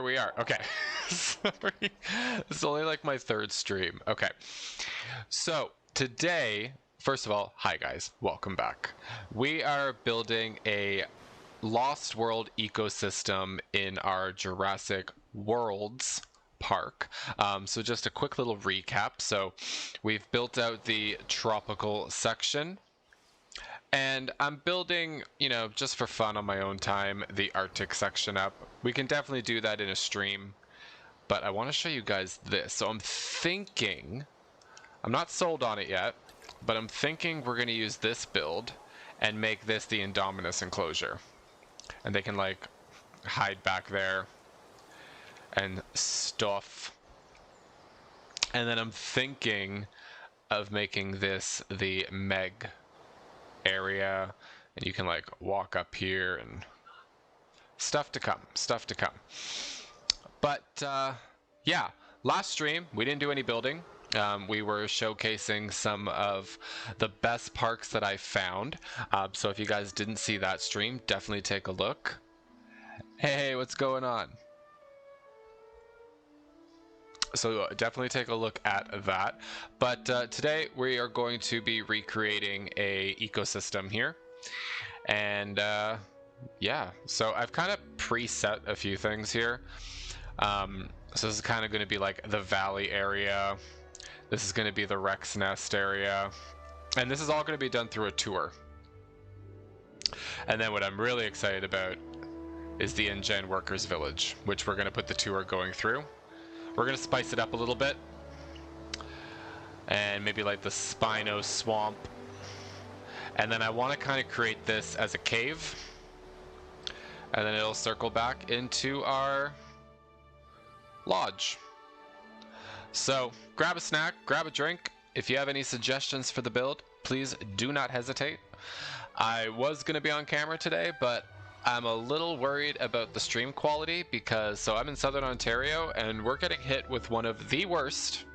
here we are. Okay. Sorry. It's only like my third stream. Okay. So today, first of all, hi guys. Welcome back. We are building a Lost World ecosystem in our Jurassic Worlds Park. So just a quick little recap. So we've built out the tropical section. And I'm building, just for fun on my own time, the Arctic section up. We can definitely do that in a stream, but I want to show you guys this. So I'm thinking, I'm not sold on it yet, but I'm thinking we're going to use this build and make this the Indominus enclosure. And they can like hide back there and stuff. And then I'm thinking of making this the Meg area, and you can like walk up here and stuff to come. But yeah, last stream we didn't do any building. We were showcasing some of the best parks that I found, so if you guys didn't see that stream, definitely take a look. Hey, what's going on? So definitely take a look at that. But today we are going to be recreating a ecosystem here. And yeah, so I've kind of preset a few things here. So this is kind of going to be like the valley area. This is going to be the Rex Nest area. And this is all going to be done through a tour. And then what I'm really excited about is the InGen Workers Village, which we're going to put the tour going through. We're going to spice it up a little bit. And maybe like the Spino Swamp. And then I want to kind of create this as a cave. And then it'll circle back into our lodge. So grab a snack, grab a drink. If you have any suggestions for the build, please do not hesitate. I was going to be on camera today, but I'm a little worried about the stream quality because, so I'm in Southern Ontario and we're getting hit with one of the worst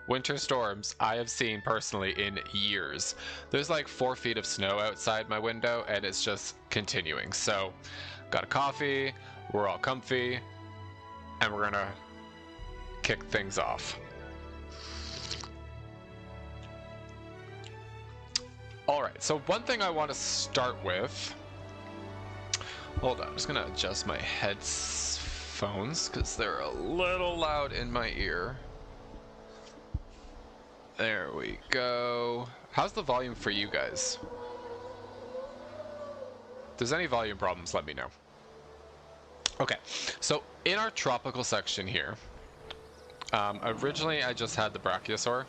winter storms I have seen personally in years. There's like 4 feet of snow outside my window and it's just continuing. So got a coffee, we're all comfy, and we're gonna kick things off. All right, so one thing I want to start with, hold on, I'm just gonna adjust my headphones because they're a little loud in my ear. There we go. How's the volume for you guys? If there's any volume problems, let me know. Okay, so in our tropical section here, originally I just had the Brachiosaur,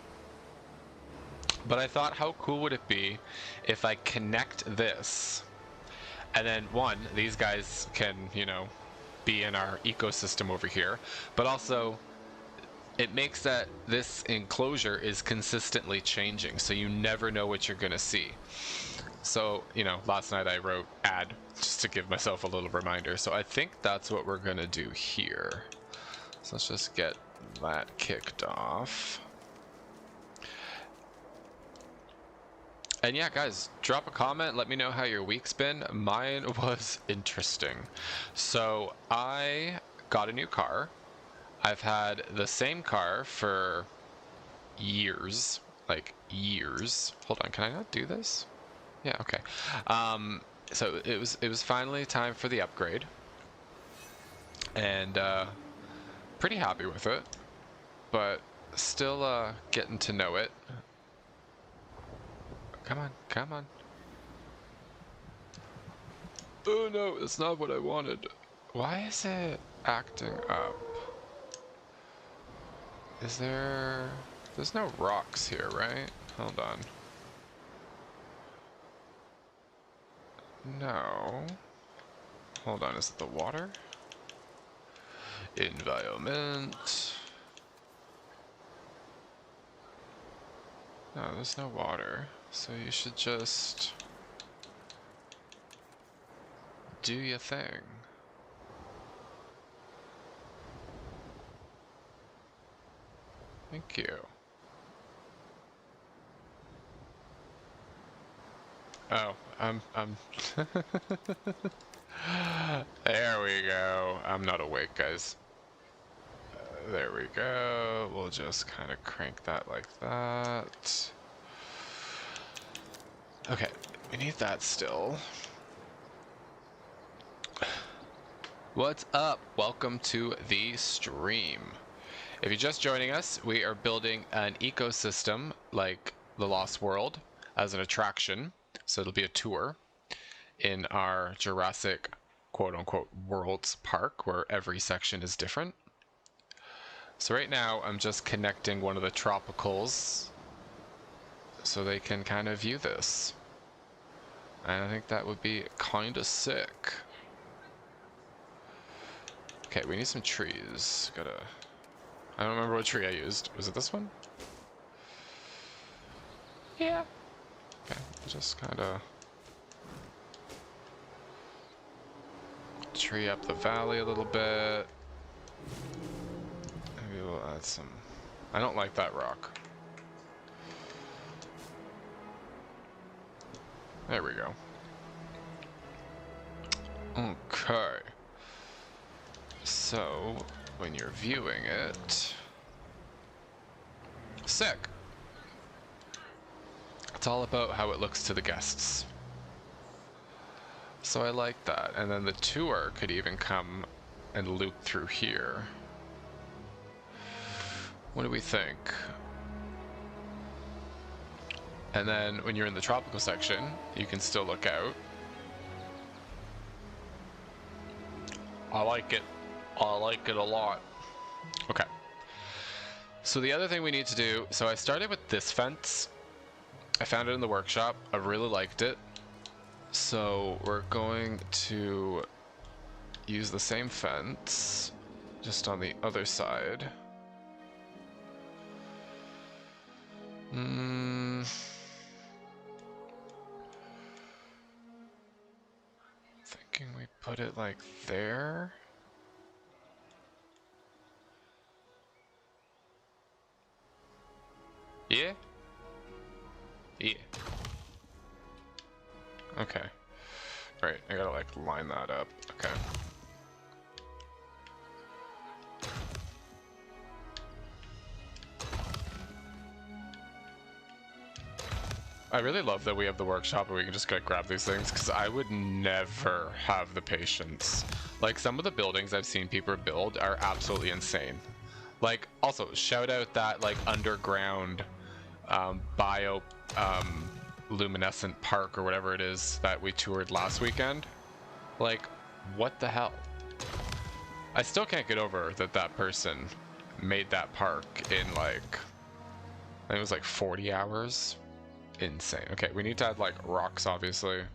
but I thought how cool would it be if I connect this, and then one, these guys can, be in our ecosystem over here, but also it makes that this enclosure is consistently changing, so you never know what you're gonna see. So, last night I wrote add just to give myself a little reminder. So I think that's what we're gonna do here. So let's just get that kicked off. And yeah, guys, drop a comment. Let me know how your week's been. Mine was interesting. So I got a new car. I've had the same car for years, like years. Hold on, can I not do this? Yeah, okay. So it was finally time for the upgrade, and pretty happy with it, but still getting to know it. Come on, come on. Oh no, that's not what I wanted. Why is it acting up? There's no rocks here, right? Hold on. No. Hold on, is it the water? Environment. No, there's no water. So you should just do your thing. Thank you. Oh, I'm there we go. I'm not awake, guys. There we go. We'll just kind of crank that like that. Okay, we need that still. What's up? Welcome to the stream. If you're just joining us, we are building an ecosystem like the Lost World as an attraction. So it'll be a tour in our Jurassic quote-unquote Worlds Park, where every section is different. So right now I'm just connecting one of the tropicals so they can kind of view this. And I think that would be kind of sick. Okay, we need some trees. I don't remember what tree I used. Was it this one? Yeah. Okay, just kind of tree up the valley a little bit. Maybe we'll add some. I don't like that rock. There we go. Okay. So, when you're viewing it... Sick! It's all about how it looks to the guests. So I like that. And then the tour could even come and loop through here. What do we think? And then when you're in the tropical section, you can still look out. I like it. I like it a lot. Okay. So the other thing we need to do, so I started with this fence. I found it in the workshop. I really liked it. So we're going to use the same fence, just on the other side. Thinking we put it like there. Yeah? Yeah. Okay. Right, I gotta like line that up. Okay. I really love that we have the workshop and we can just go grab these things, because I would never have the patience. Like, some of the buildings I've seen people build are absolutely insane. Like, also, shout out that, like, underground luminescent park or whatever it is that we toured last weekend. Like, what the hell? I still can't get over that that person made that park in, like, I think it was like 40 hours. Insane. Okay, we need to add like rocks, obviously, and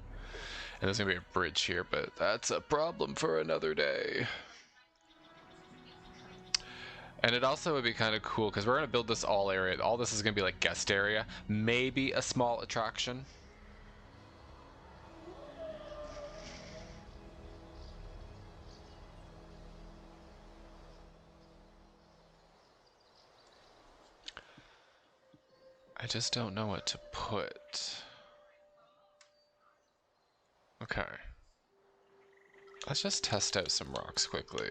there's gonna be a bridge here, but that's a problem for another day. And it also would be kind of cool because we're gonna build this all area. All this is gonna be like guest area, maybe a small attraction. I just don't know what to put. Okay. Let's just test out some rocks quickly.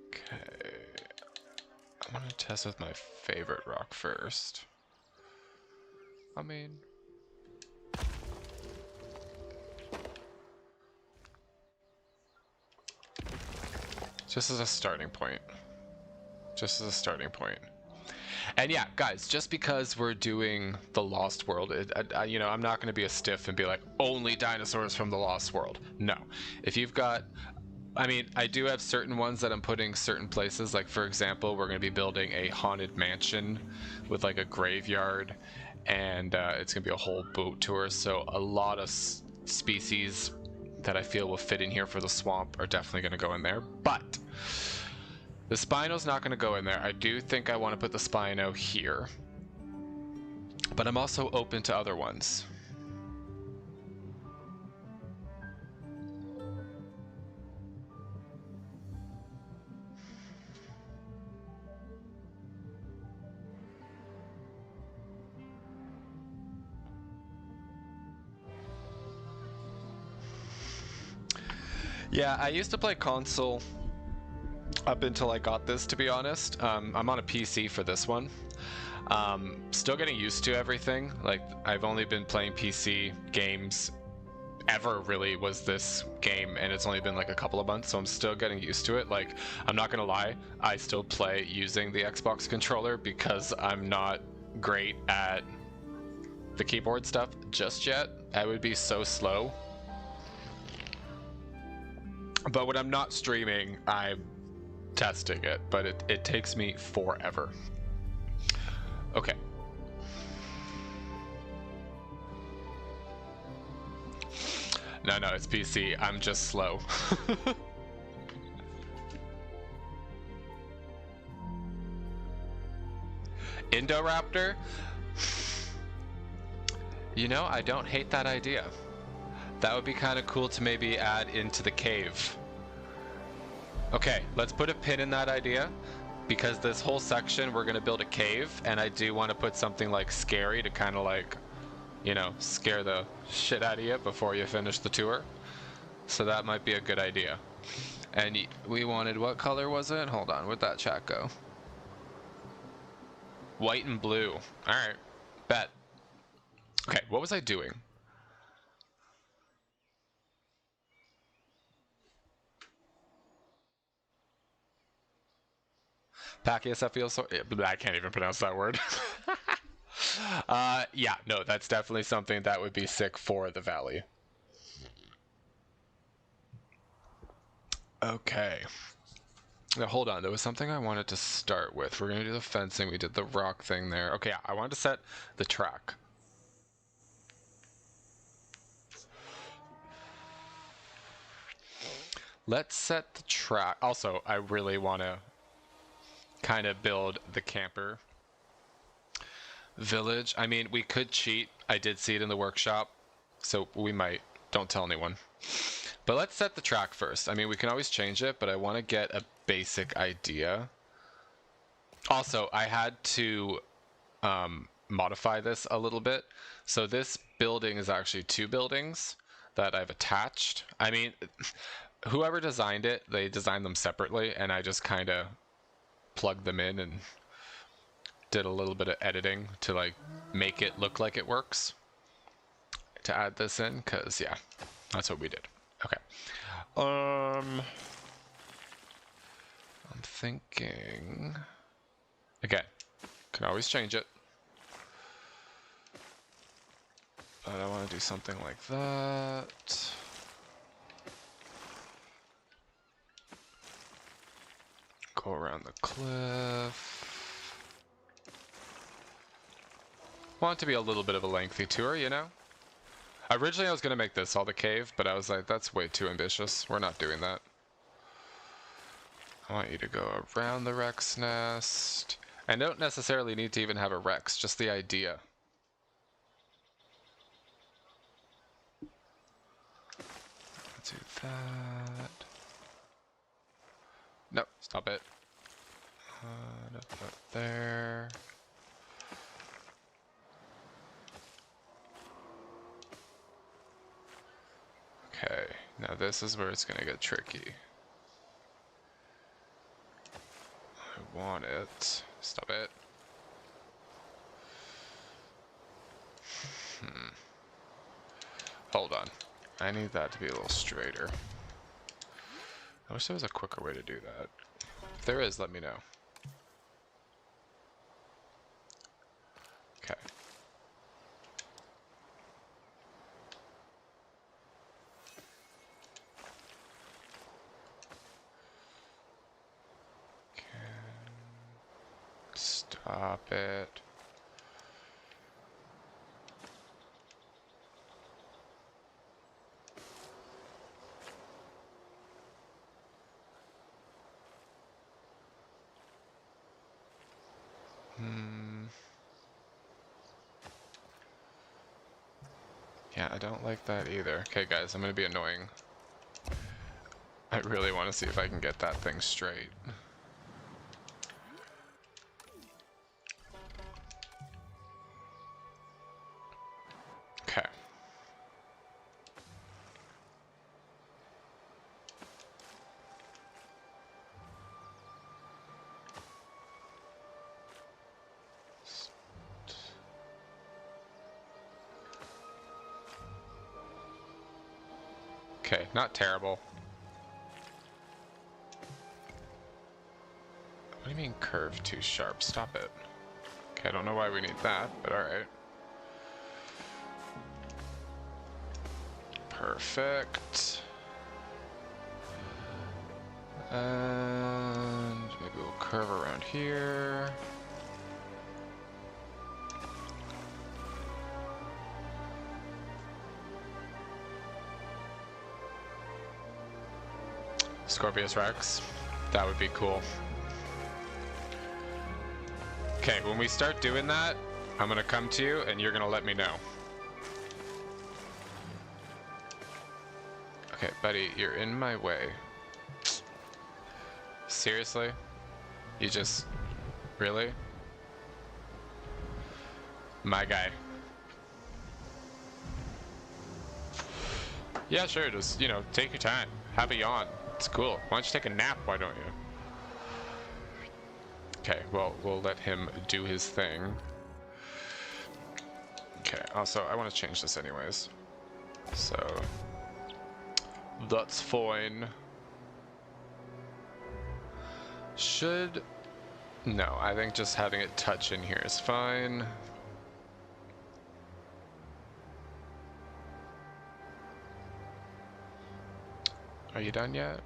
Okay. I'm gonna test with my favorite rock first. I mean... just as a starting point. Just as a starting point. And yeah, guys, just because we're doing the Lost World, you know, I'm not going to be a stiff and be like, only dinosaurs from the Lost World. No. If you've got... I mean, I do have certain ones that I'm putting certain places. Like, for example, we're going to be building a haunted mansion with, like, a graveyard. And it's going to be a whole boat tour. So a lot of species that I feel will fit in here for the swamp are definitely going to go in there. But the Spino's not going to go in there. I do think I want to put the Spino here. But I'm also open to other ones. Yeah, I used to play console up until I got this, to be honest. I'm on a PC for this one. Still getting used to everything. Like, I've only been playing PC games ever, really, was this game, and it's only been like a couple of months, so I'm still getting used to it. Like, I'm not gonna lie, I still play using the Xbox controller because I'm not great at the keyboard stuff just yet. I would be so slow. But when I'm not streaming, I'm testing it, but it takes me forever. Okay. No, it's PC. I'm just slow. Indoraptor? You know, I don't hate that idea. That would be kind of cool to maybe add into the cave. Okay, let's put a pin in that idea, because this whole section we're gonna build a cave, and I do want to put something like scary to kind of like, you know, scare the shit out of you before you finish the tour. So that might be a good idea. And we wanted, what color was it? Hold on, where'd that chat go? White and blue. Alright, bet. Okay, what was I doing? Pachycephalosaurus. I can't even pronounce that word. Yeah, no, that's definitely something that would be sick for the valley. Okay. Now, hold on, there was something I wanted to start with. We're gonna do the fencing, we did the rock thing there. Okay, I wanted to set the track. Let's set the track. Also, I really want to kind of build the camper village. I mean, we could cheat. I did see it in the workshop, so we might. Don't tell anyone. But let's set the track first. I mean, we can always change it, but I want to get a basic idea. Also, I had to modify this a little bit. So this building is actually two buildings that I've attached. I mean, whoever designed it, they designed them separately, and I just kind of plugged them in and did a little bit of editing to like make it look like it works to add this in, because yeah, that's what we did. Okay. I'm thinking, again, can always change it, but I want to do something like that. Go around the cliff. Want it to be a little bit of a lengthy tour, you know? Originally I was going to make this all the cave, but I was like, that's way too ambitious. We're not doing that. I want you to go around the Rex nest. I don't necessarily need to even have a Rex, just the idea. Let's do that. No, stop it. Up there. Okay, now this is where it's gonna get tricky. I want it. Stop it. Hold on. I need that to be a little straighter. I wish there was a quicker way to do that. If there is, let me know. Okay. Stop it. Yeah, I don't like that either. Okay, guys, I'm gonna be annoying. I really want to see if I can get that thing straight. Okay. Okay, not terrible. What do you mean curve too sharp? Stop it. Okay, I don't know why we need that, but alright. Perfect. And maybe we'll curve around here. Scorpius Rex. That would be cool. Okay, when we start doing that, I'm gonna come to you and you're gonna let me know. Okay, buddy, you're in my way. Seriously? You just... Really? My guy. Yeah, sure, just, you know, take your time. Have a yawn. It's cool. Why don't you take a nap, why don't you? Okay, well, we'll let him do his thing. Okay, also, I want to change this anyways. So... That's fine. Should... No, I think just having it touch in here is fine. Are you done yet?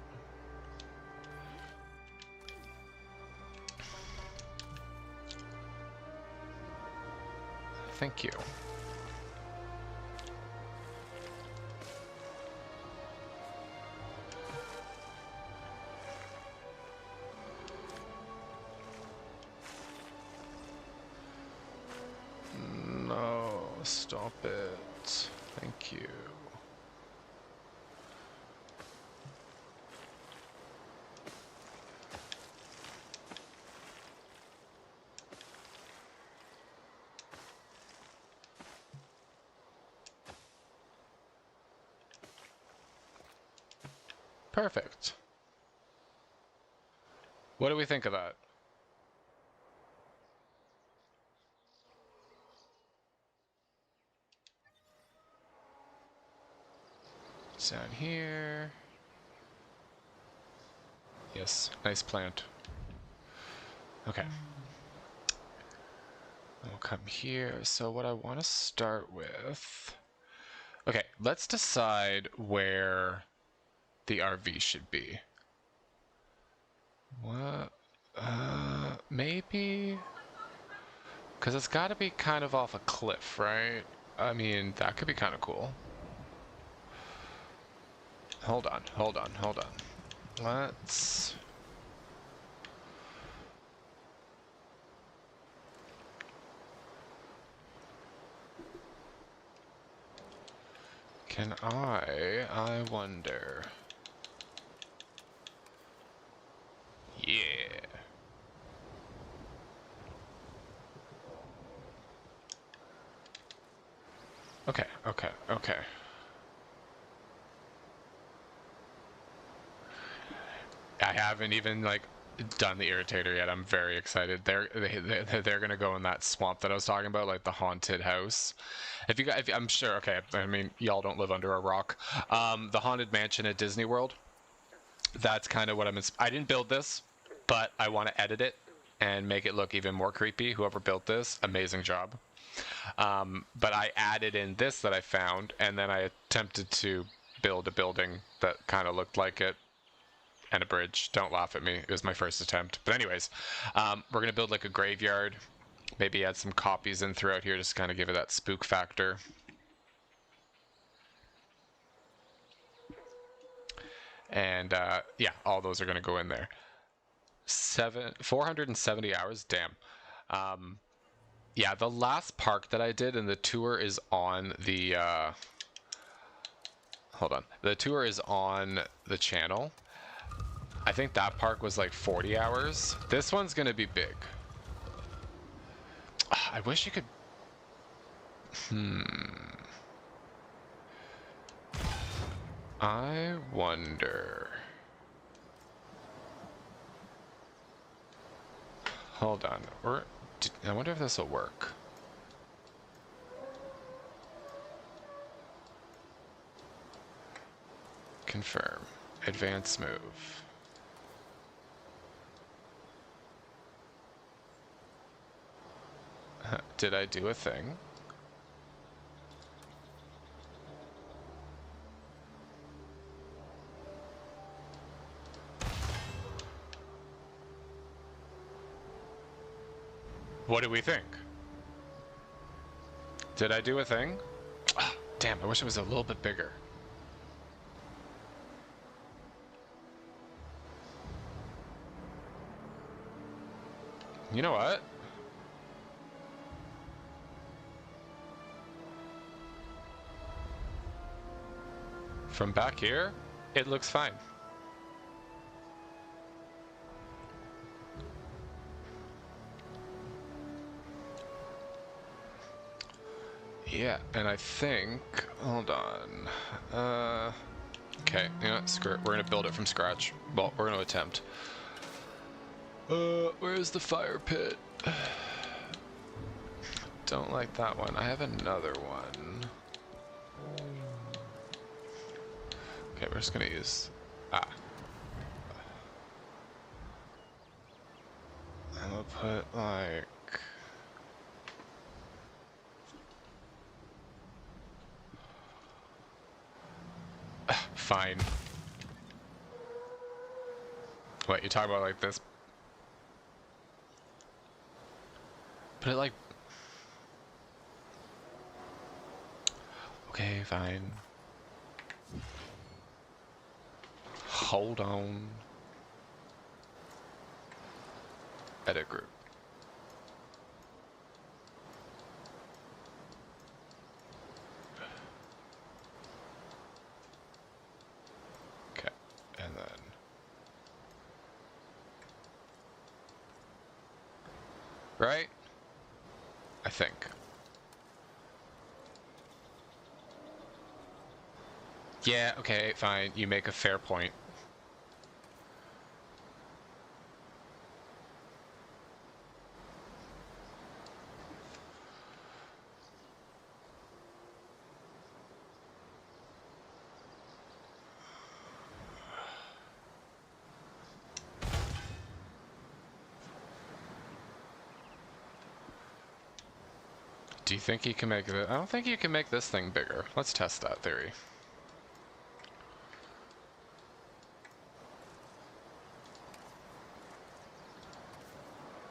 Thank you. No, stop it. Thank you. Perfect. What do we think of that? It's down here. Yes, nice plant. Okay. We'll come here. So what I want to start with... Okay, let's decide where the RV should be. What? Maybe... Because it's got to be kind of off a cliff, right? I mean, that could be kind of cool. Hold on, hold on, hold on. Let's... Can I wonder... Yeah. Okay, okay, okay. I haven't even like done the irritator yet. I'm very excited. They're gonna go in that swamp that I was talking about, like the haunted house. If you guys, I'm sure. Okay, I mean, y'all don't live under a rock. The haunted mansion at Disney World. That's kind of what I didn't build this, but I want to edit it and make it look even more creepy. Whoever built this, amazing job. But I added in this that I found, and then I attempted to build a building that kind of looked like it, and a bridge. Don't laugh at me. It was my first attempt. But anyways, we're going to build like a graveyard. Maybe add some copies in throughout here, just kind of give it that spook factor. And yeah, all those are going to go in there. 470 hours, damn. Yeah, the last park that I did, and the tour is on the hold on, the tour is on the channel. I think that park was like 40 hours. This one's gonna be big. I wish you could... I wonder... Hold on. I wonder if this will work. Confirm. Advance move. Did I do a thing? What do we think? Did I do a thing? Oh, damn, I wish it was a little bit bigger. You know what? From back here, it looks fine. Yeah, and I think, hold on. Okay, you know what, screw it. We're gonna build it from scratch. Well, we're gonna attempt. Where's the fire pit? Don't like that one. I have another one. Okay, we're just gonna use, I'm gonna put like, fine. What, you talk about like this? Put it like... Okay, fine. Hold on. Edit group. Okay, and then... Right? I think. Yeah, okay, fine. You make a fair point. Do you think you can make it? I don't think you can make this thing bigger. Let's test that theory.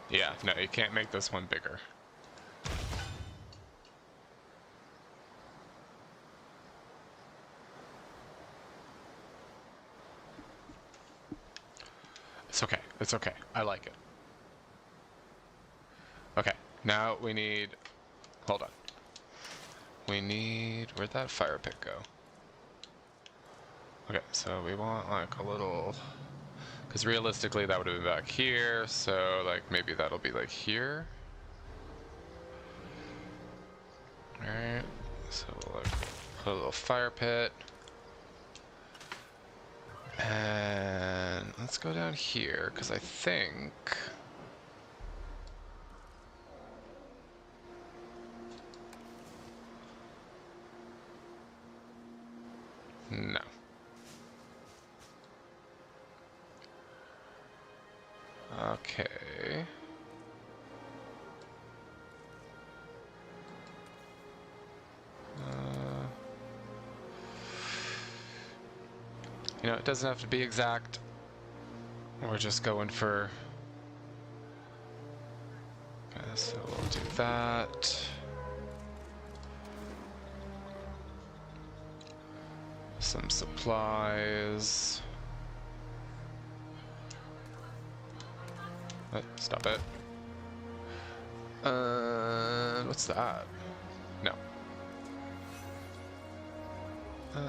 Yeah, no, you can't make this one bigger. It's okay. It's okay. I like it. Okay, now we need... Hold on. We need... Where'd that fire pit go? Okay, so we want like a little... Because realistically that would have been back here, so like maybe that'll be like here. Alright, so we'll like put a little fire pit. And let's go down here, because I think... No. Okay. You know, it doesn't have to be exact. We're just going for... Okay, so we'll do that. Some supplies. Stop it. What's that? No. There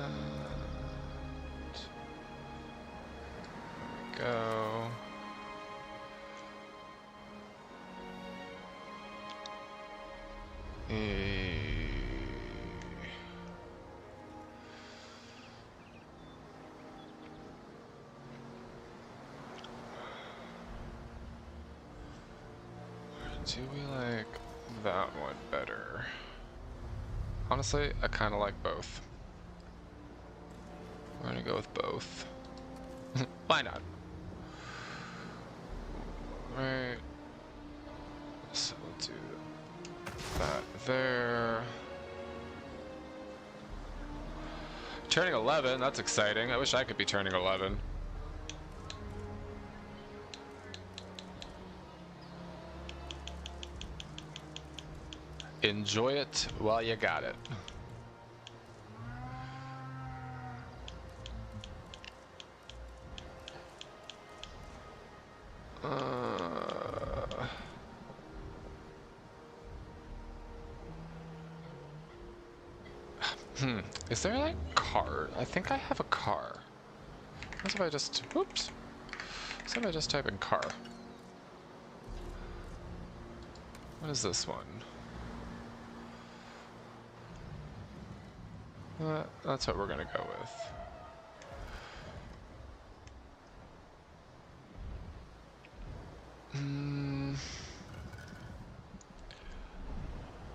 we go. Do we like that one better? Honestly, I kind of like both. We're gonna go with both. Why not? Right. So we'll do that there. Turning 11, that's exciting. I wish I could be turning 11. Enjoy it while you got it. Is there like a car? I think I have a car. What if I just, oops. What if I just type in car? What is this one? That's what we're gonna go with.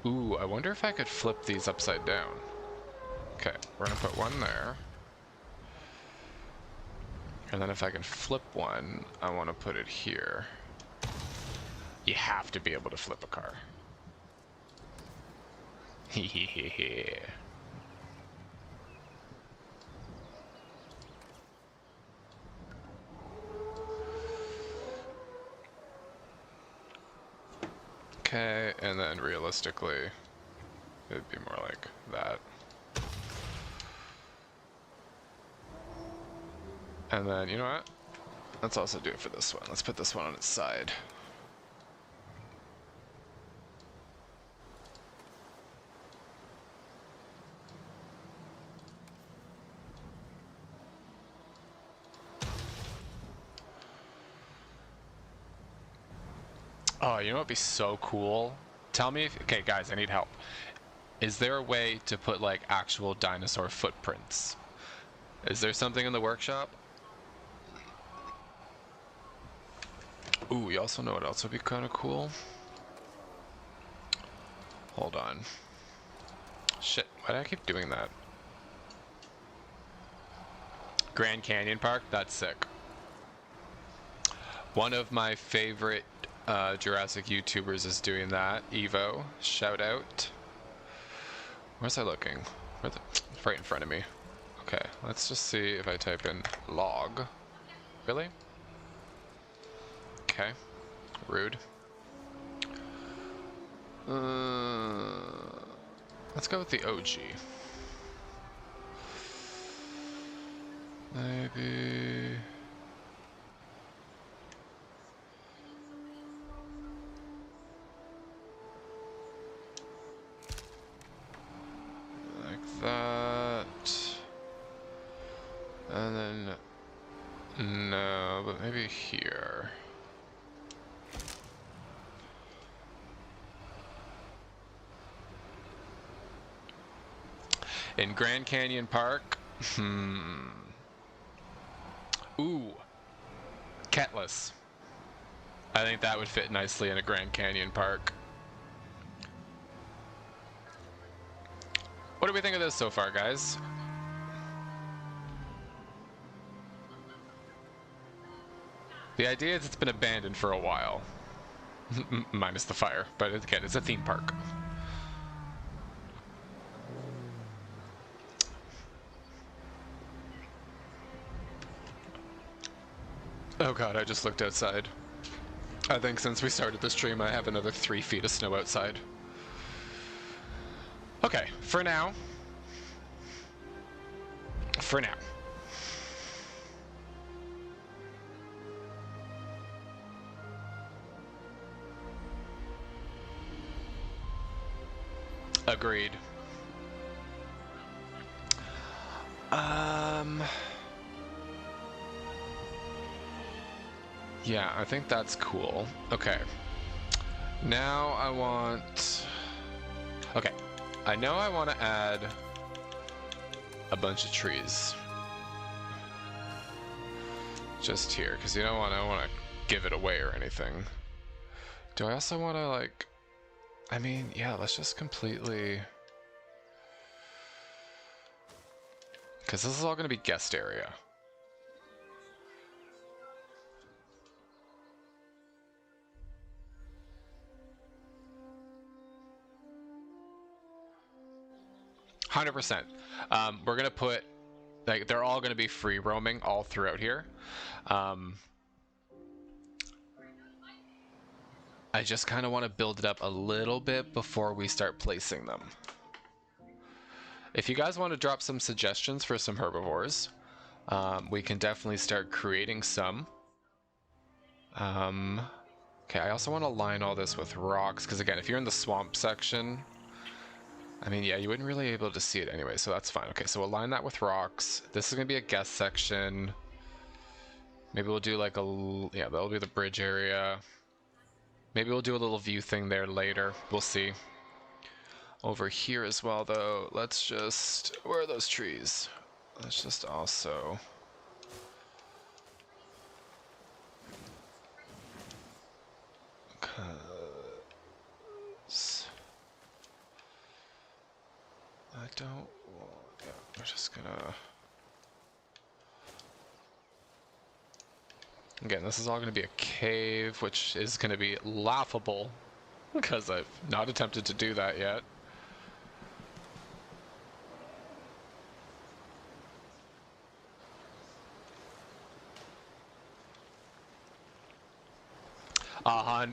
Ooh, I wonder if I could flip these upside down. Okay, we're gonna put one there. And then if I can flip one, I want to put it here. You have to be able to flip a car. Hehehe. Okay, and then realistically, it'd be more like that. And then, you know what? Let's also do it for this one. Let's put this one on its side. Oh, you know what'd be so cool? Tell me if, okay guys, I need help. Is there a way to put like actual dinosaur footprints? Is there something in the workshop? Ooh, you also know what else would be kind of cool? Hold on. Shit, why do I keep doing that? Grand Canyon Park? That's sick. One of my favorite Jurassic YouTubers is doing that. Evo, shout out. Where's I looking? Right in front of me. Okay, let's just see if I type in log. Really? Okay, rude. Let's go with the OG. Maybe... like that. And then... no, but maybe here. In Grand Canyon Park, ooh, Ketless. I think that would fit nicely in a Grand Canyon Park. What do we think of this so far, guys? The idea is it's been abandoned for a while. Minus the fire, but again, it's a theme park. Oh god, I just looked outside. I think since we started the stream, I have another 3 feet of snow outside. Okay, for now. For now. Agreed. Yeah, I think that's cool. Okay. Now I want... okay. I know I want to add a bunch of trees. Just here, because you know what? I don't want to give it away or anything. Do I also want to, like... I mean, yeah, let's just completely... Because this is all going to be guest area. %. We're going to put, like, they're all going to be free roaming all throughout here. I just kind of want to build it up a little bit before we start placing them. If you guys want to drop some suggestions for some herbivores, we can definitely start creating some. Okay, I also want to line all this with rocks, because again, if you're in the swamp section, I mean, yeah, you wouldn't really be able to see it anyway, so that's fine. Okay, so we'll line that with rocks. This is going to be a guest section. Maybe we'll do like a, yeah, that'll be the bridge area. Maybe we'll do a little view thing there later. We'll see. Over here as well, though, let's just... Where are those trees? Let's just also... Because... I don't want... Yeah, we're just gonna... Again, this is all going to be a cave, which is going to be laughable, because I've not attempted to do that yet.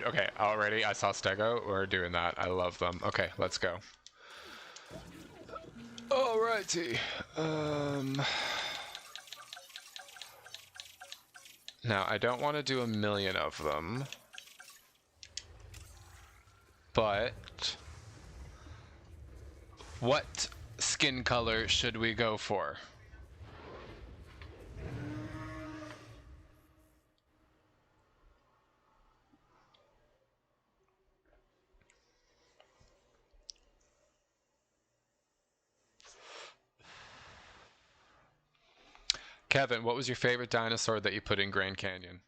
Okay, already I saw Stego. We're doing that. I love them. Okay, let's go. Alrighty. Now, I don't want to do 1,000,000 of them, but what skin color should we go for? Kevin, what was your favorite dinosaur that you put in Grand Canyon?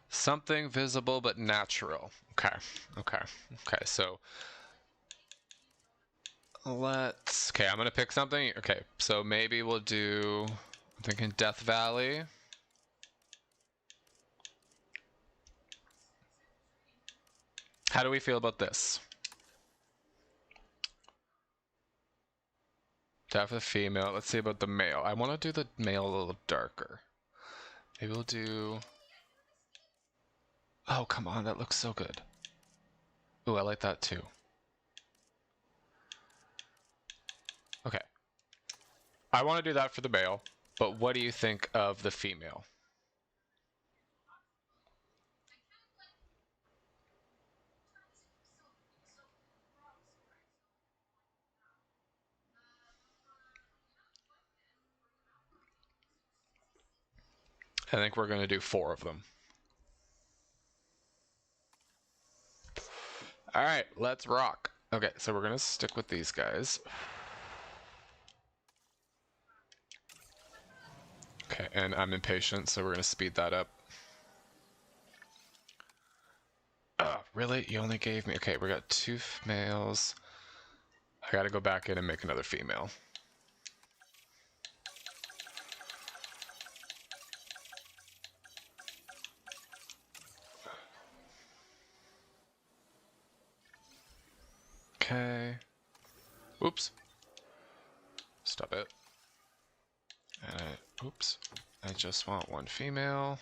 Something visible but natural. Okay, okay, okay, so let's... Okay, I'm gonna pick something. Okay, so maybe we'll do... I'm thinking Death Valley. How do we feel about this? Death of the female. Let's see about the male. I want to do the male a little darker. Maybe we'll do... Oh, come on, that looks so good. Ooh, I like that too. Okay. I want to do that for the male, but what do you think of the female? I think we're going to do 4 of them. Alright, let's rock. Okay, so we're going to stick with these guys. Okay, and I'm impatient, so we're going to speed that up. Oh, really? You only gave me... Okay, we got 2 males. I gotta go back in and make another female. Okay. Oops. Stop it. Oops. I just want 1 female.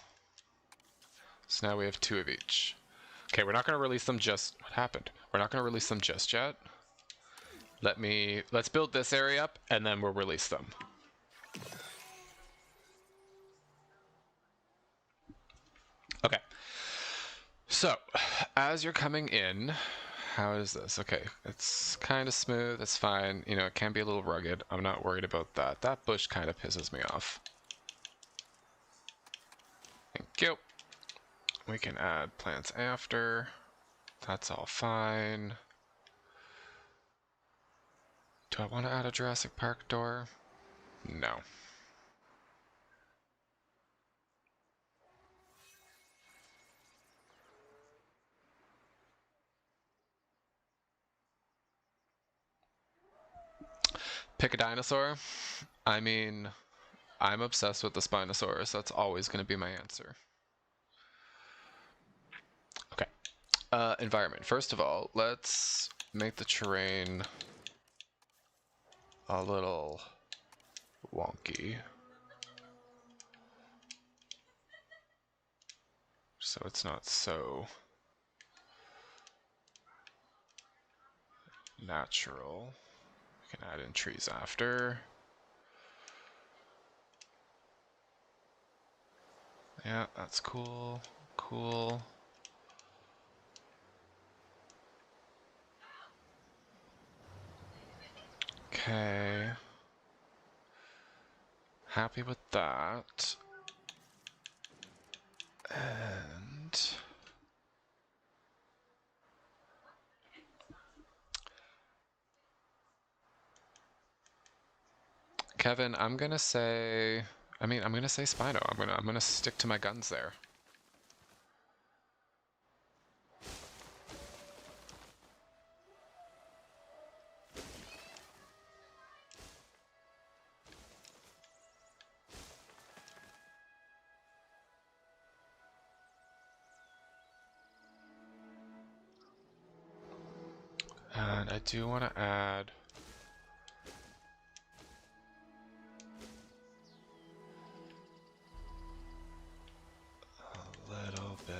So now we have 2 of each. Okay, we're not going to release them just... What happened? We're not going to release them just yet. Let's build this area up, and then we'll release them. Okay. So, as you're coming in... How is this? Okay, it's kind of smooth, it's fine. You know, it can be a little rugged. I'm not worried about that. That bush kind of pisses me off. Thank you. We can add plants after. That's all fine. Do I want to add a Jurassic Park door? No. Pick a dinosaur. I mean, I'm obsessed with the Spinosaurus. That's always going to be my answer. Okay. Environment. First of all, let's make the terrain a little wonky. So it's not so natural. We can add in trees after. Yeah, that's cool. Cool. Okay. Happy with that. And Kevin, I'm gonna say I'm gonna say Spino. I'm gonna stick to my guns there. And I do want to add a little bit.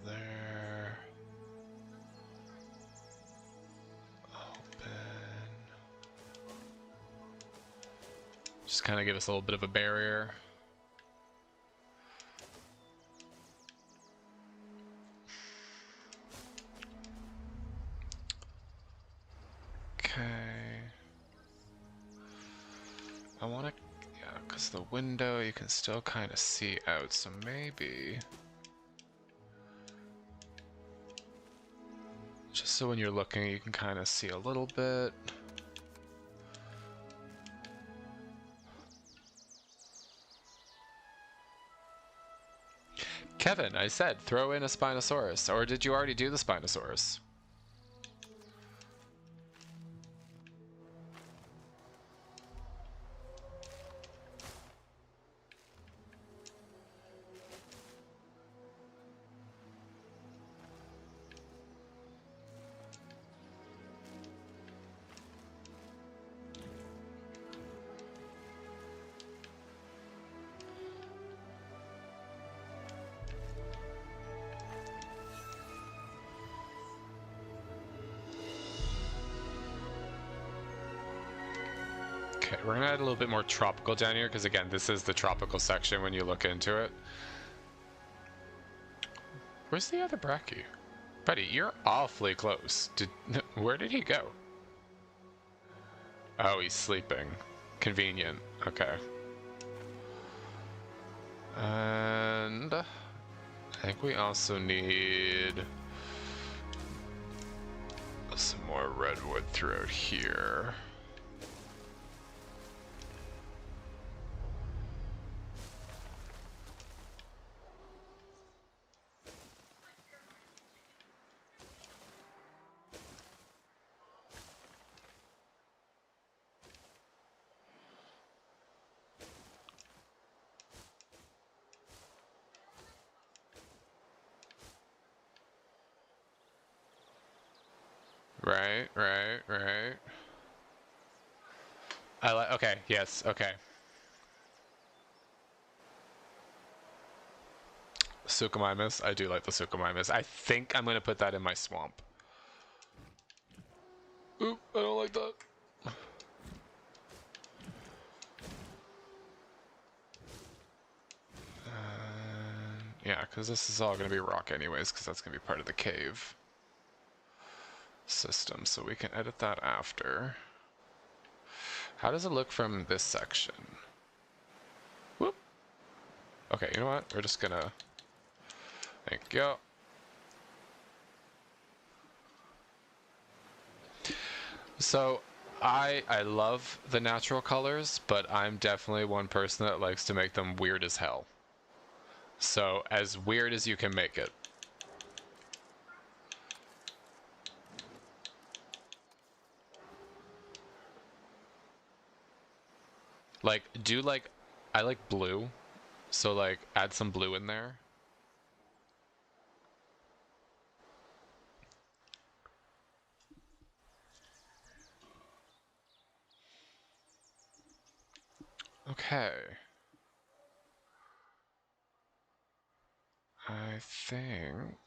There. Open. Just kind of give us a little bit of a barrier. Okay. I want to, yeah, because the window you can still kind of see out, so maybe. Just so when you're looking, you can kind of see a little bit. Kevin, I said throw in a Spinosaurus, or did you already do the Spinosaurus? Okay, we're gonna add a little bit more tropical down here, because again, this is the tropical section when you look into it. Where's the other Bracky? Buddy, you're awfully close. Where did he go? Oh, he's sleeping. Convenient. Okay. And I think we also need some more redwood throughout here. Right. I like, okay, yes, okay. Suchomimus, I do like the Suchomimus. I think I'm gonna put that in my swamp. Oop, I don't like that. Yeah, because this is all gonna be rock anyways, because that's gonna be part of the cave system, so we can edit that after. How does it look from this section? Whoop. Okay, you know what? We're just gonna... Thank you. So I love the natural colors, but I'm definitely one person that likes to make them weird as hell. So as weird as you can make it. Like, I like blue, so like add some blue in there. Okay. I think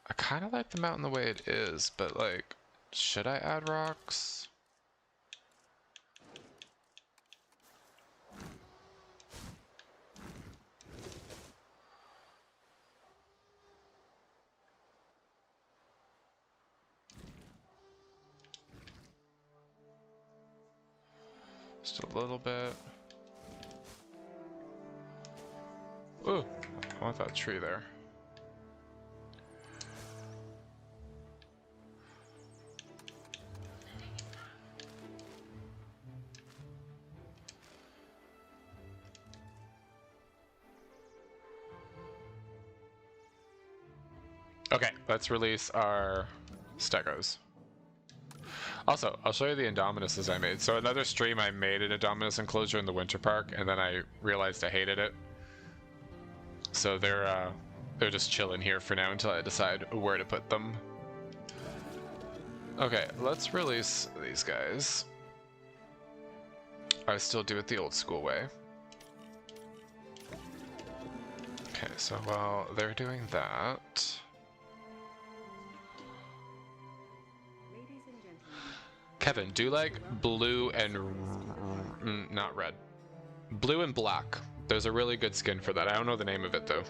I kind of like the mountain the way it is, but like, should I add rocks? Just a little bit. Ooh, I want that tree there. Okay, let's release our stegos. Also, I'll show you the Indominuses I made. So another stream, I made an Indominus enclosure in the winter park, and then I realized I hated it. So they're just chilling here for now until I decide where to put them. Okay, let's release these guys. I still do it the old school way. Okay, so while they're doing that... Kevin, do like blue and... not red. Blue and black. There's a really good skin for that. I don't know the name of it though.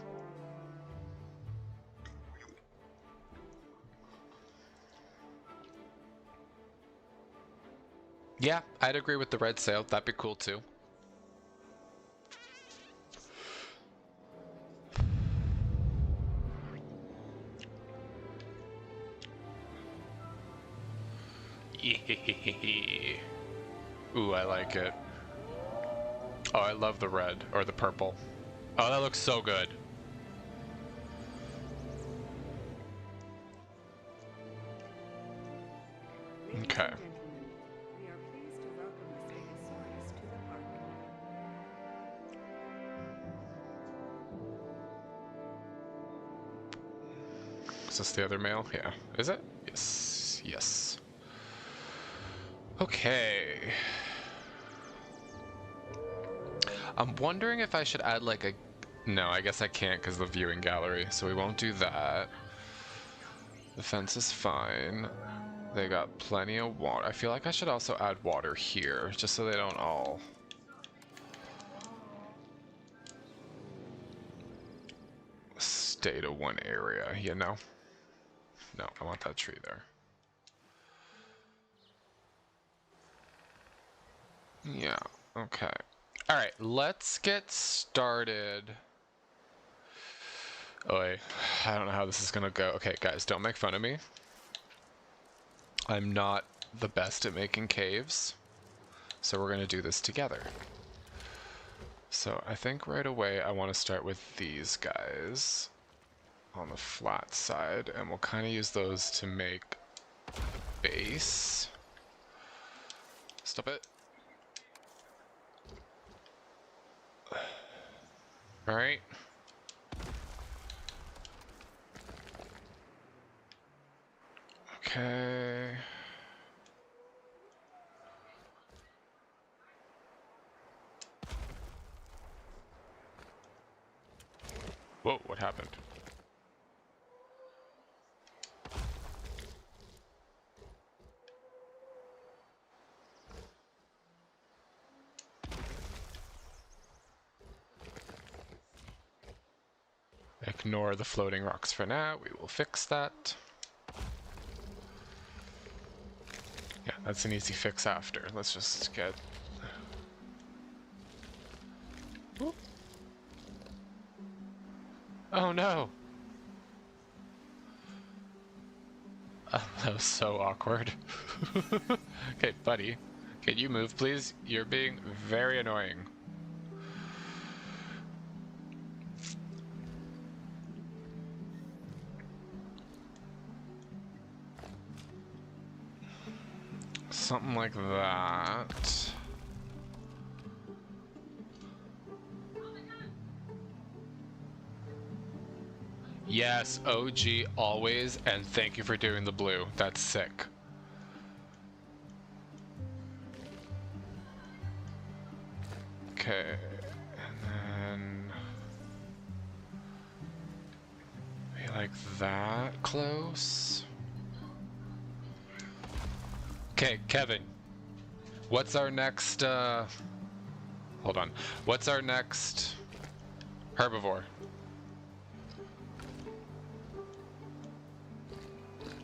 Yeah, I'd agree with the red sail. That'd be cool too. Ooh, I like it. Oh, I love the red, or the purple. Oh, that looks so good. Okay. Is this the other male? Yeah. Is it? Yes. Yes. Okay. I'm wondering if I should add like a... No, I guess I can't because of the viewing gallery, so we won't do that. The fence is fine. They got plenty of water. I feel like I should also add water here, just so they don't all... stay to one area, you know? No, I want that tree there. Yeah, okay. Alright, let's get started. Oh, wait. I don't know how this is gonna go. Okay, guys, don't make fun of me. I'm not the best at making caves, so we're gonna do this together. So I think right away I want to start with these guys on the flat side, and we'll kind of use those to make base. Stop it. All right. Okay. Whoa, what happened? Ignore the floating rocks for now. We will fix that. Yeah, that's an easy fix after. Let's just get... Whoop. Oh no! That was so awkward. Okay, buddy. Can you move, please? You're being very annoying. Something like that. Yes, OG always, and thank you for doing the blue. That's sick. Okay, and then maybe like that close. Okay, Kevin, what's our next, hold on. What's our next herbivore?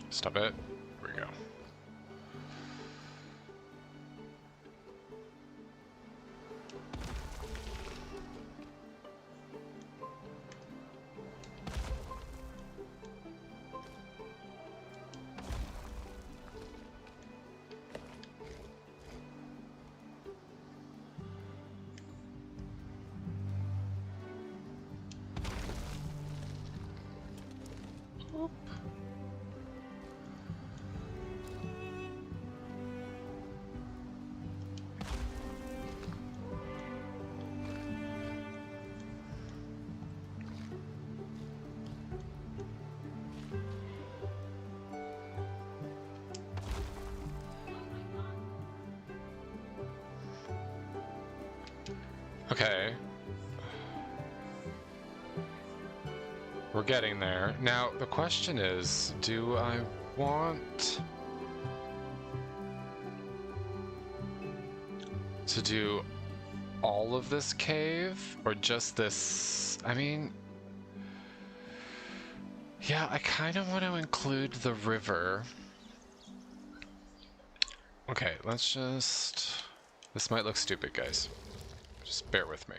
Stop it. Here we go. Okay. We're getting there. Now, the question is, do I want to do all of this cave or just this? I mean, yeah, I kind of want to include the river. Okay, let's just... This might look stupid, guys. Just bear with me.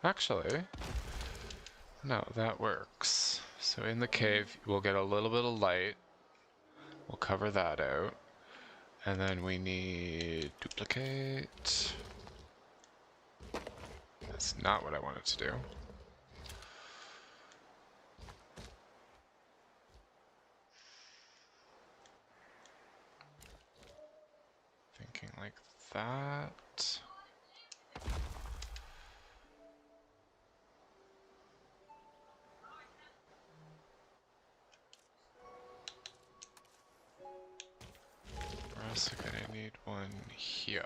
Actually, no, that works. So in the cave, we'll get a little bit of light. We'll cover that out. And then we need duplicate. That's not what I wanted to do. Thinking like that. We're also gonna need one here.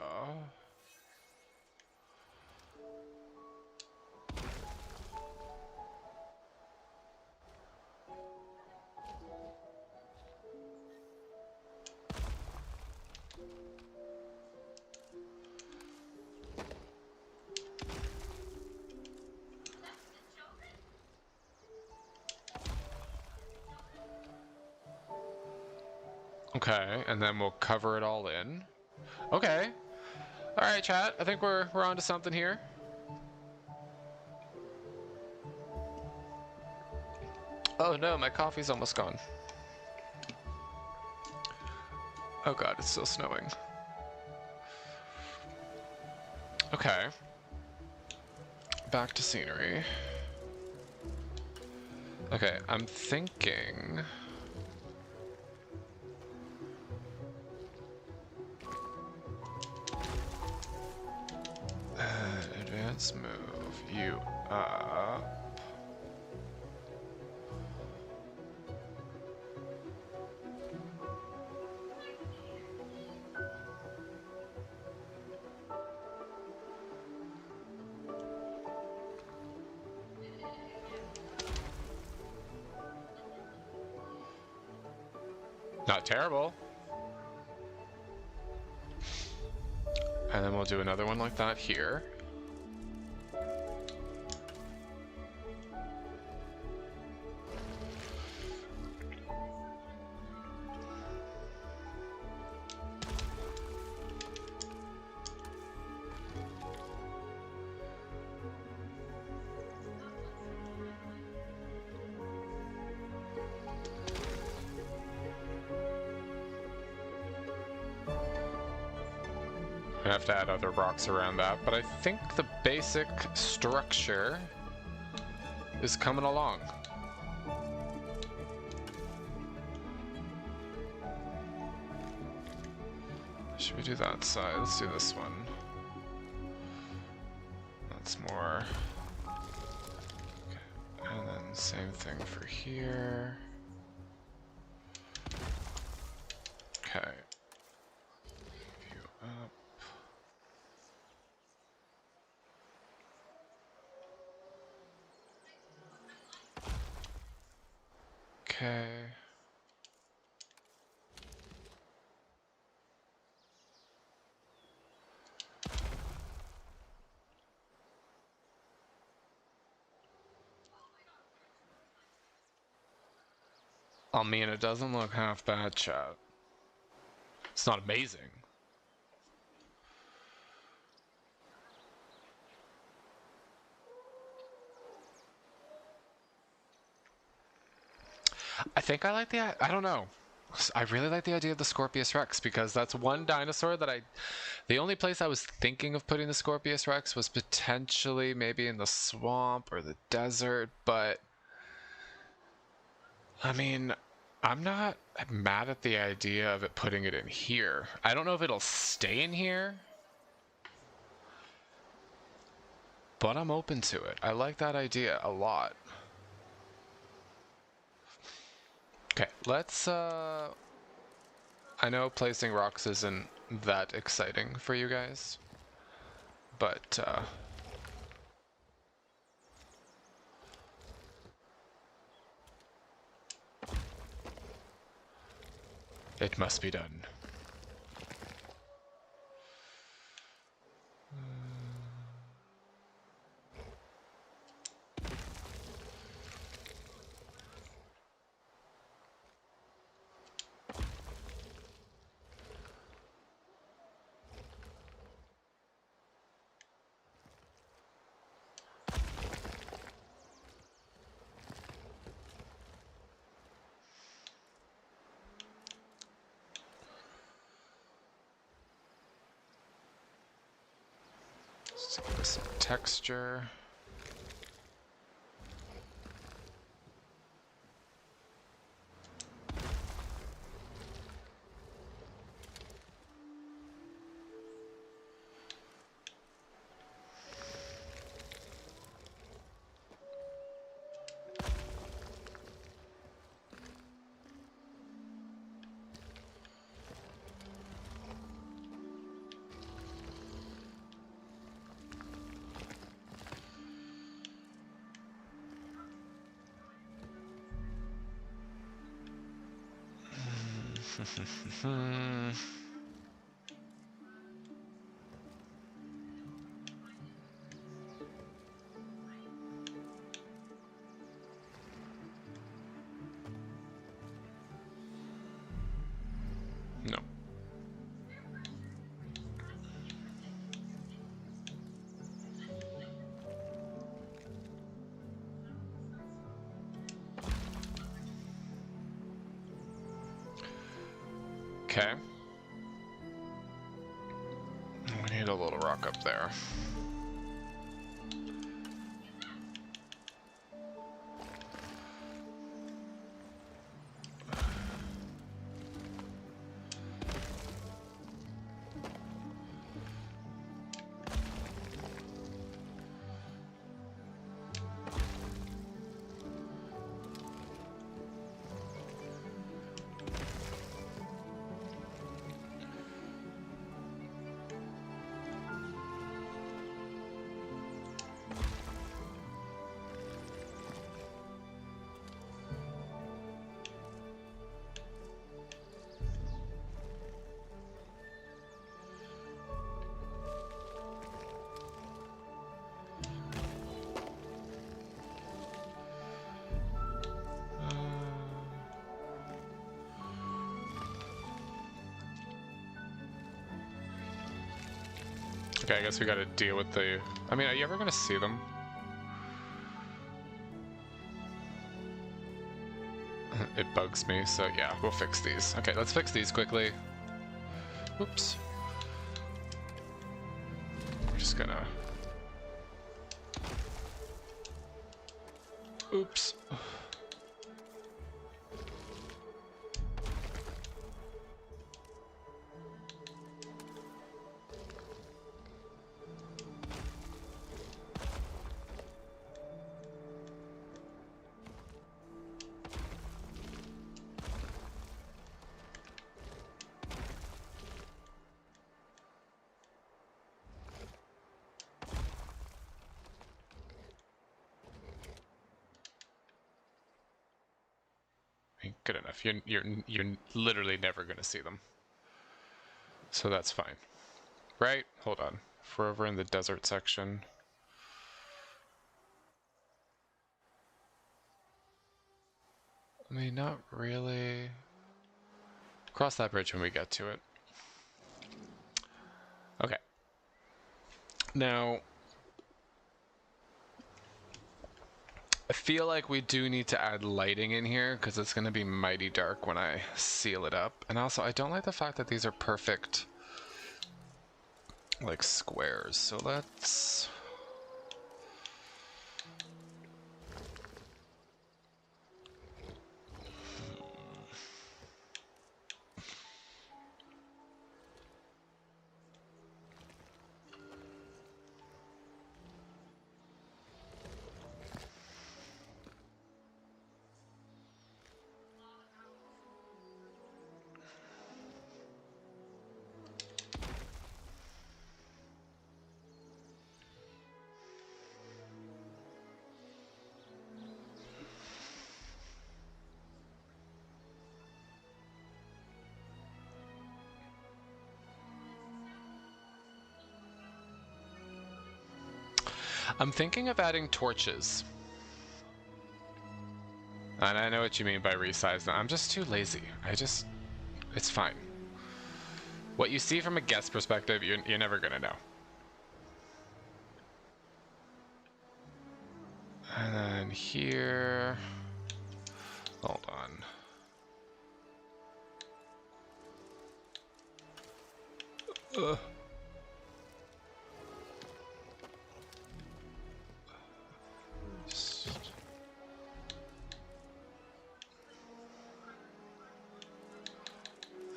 Okay, and then we'll cover it all in. Okay. All right, chat. I think we're on to something here. Oh no, my coffee's almost gone. Oh god, it's still snowing. Okay. Back to scenery. Okay, I'm thinking... Advance move you up. Not terrible. And then we'll do another one like that here. Gonna have to add other rocks around that, but I think the basic structure is coming along. Should we do that side? Let's do this one. That's more. Okay. And then same thing for here. Okay. View up. Okay. I mean, it doesn't look half bad, chat. It's not amazing. I think I like I don't know. I really like the idea of the Scorpius Rex because that's one dinosaur that the only place I was thinking of putting the Scorpius Rex was potentially maybe in the swamp or the desert, but I mean, I'm not mad at the idea of putting it in here. I don't know if it'll stay in here, but I'm open to it. I like that idea a lot. Okay, let's, I know placing rocks isn't that exciting for you guys, but, it must be done. Let's give this some texture. No. Okay. We need a little rock up there. Okay, I guess we gotta deal with the... I mean, are you ever gonna see them? It bugs me, so yeah, we'll fix these. Okay, let's fix these quickly. Oops. gonna... Oops. Good enough. You're literally never gonna see them, so that's fine, right? Hold on. If we're over in the desert section, I mean, not really. Cross that bridge when we get to it. Okay. Now, I feel like we do need to add lighting in here because it's going to be mighty dark when I seal it up. And also, I don't like the fact that these are perfect, like, squares. So let's... I'm thinking of adding torches. And I know what you mean by resize. I'm just too lazy. It's fine. What you see from a guest perspective, you're never gonna know. And then here... Hold on.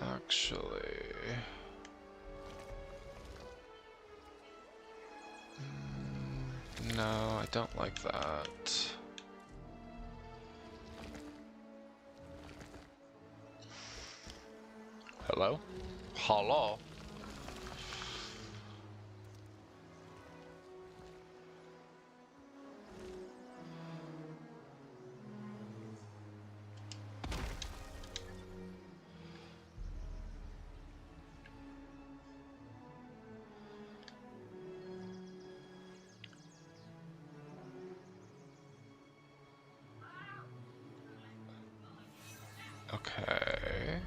Actually... No, I don't like that. Hello? Hello? Okay.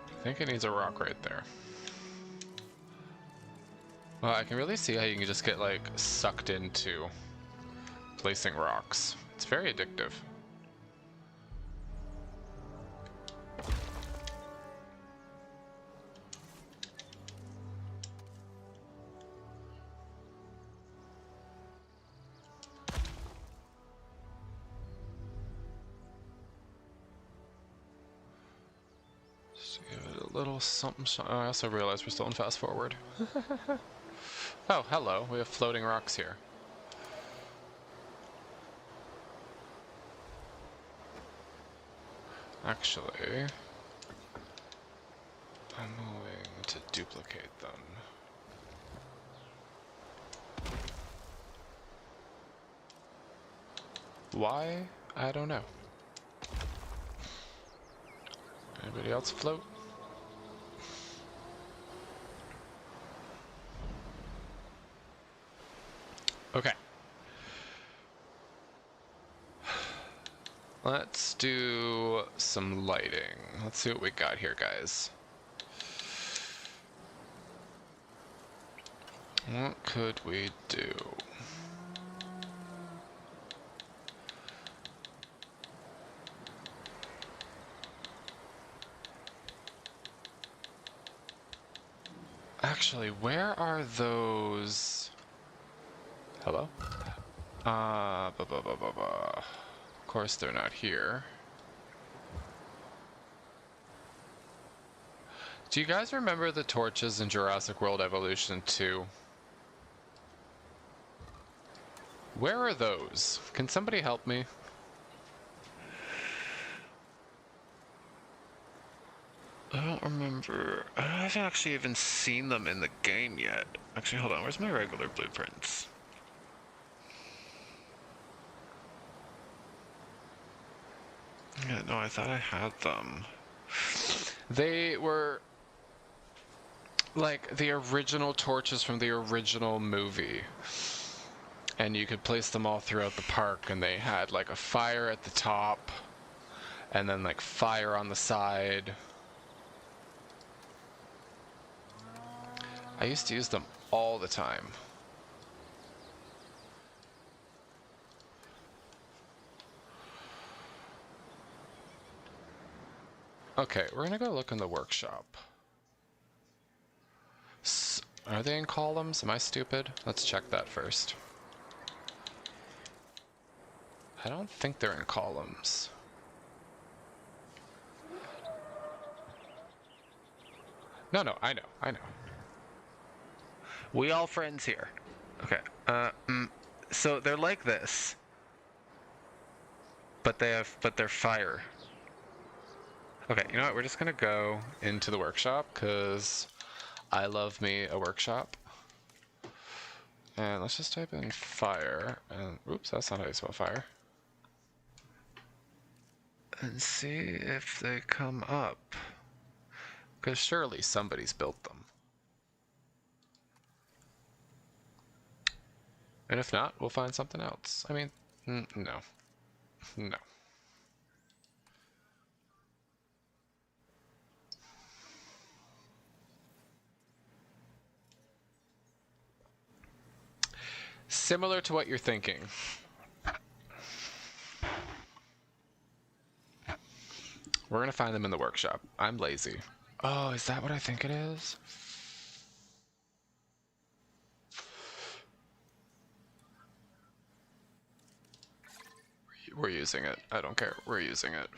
I think it needs a rock right there. Well, I can really see how you can just get, like, sucked into placing rocks. It's very addictive. Just give it a little something. Oh, I also realized we're still in fast forward. Oh, hello. We have floating rocks here. Actually, I'm going to duplicate them. Why? I don't know. Anybody else float? Okay. Let's do some lighting. Let's see what we got here, guys. What could we do? Actually, where are those? Hello? Of course they're not here. Do you guys remember the torches in Jurassic World Evolution 2? Where are those? Can somebody help me? I don't remember. I haven't actually even seen them in the game yet. Actually, hold on. Where's my regular blueprints? Yeah, no, I thought I had them. They were like the original torches from the original movie. And you could place them all throughout the park, and they had like a fire at the top, and then like fire on the side. I used to use them all the time. Okay, we're gonna go look in the workshop. Are they in columns? Am I stupid? Let's check that first. I don't think they're in columns. No, I know. We all friends here. Okay, so they're like this. But they're fire. Okay, you know what? We're just gonna go into the workshop, because I love me a workshop. And let's just type in fire, and oops, that's not how you spell fire. And see if they come up. Because surely somebody's built them. And if not, we'll find something else. I mean, no. No. Similar to what you're thinking. We're gonna find them in the workshop. I'm lazy. Oh, is that what I think it is? We're using it. I don't care. We're using it.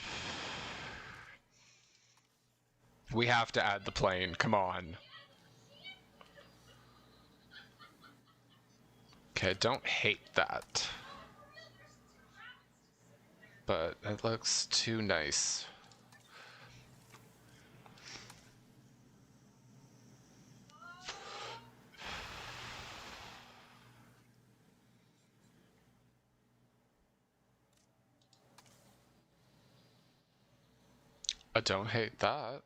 We have to add the plane. Come on. Okay, don't hate that. But it looks too nice. I don't hate that.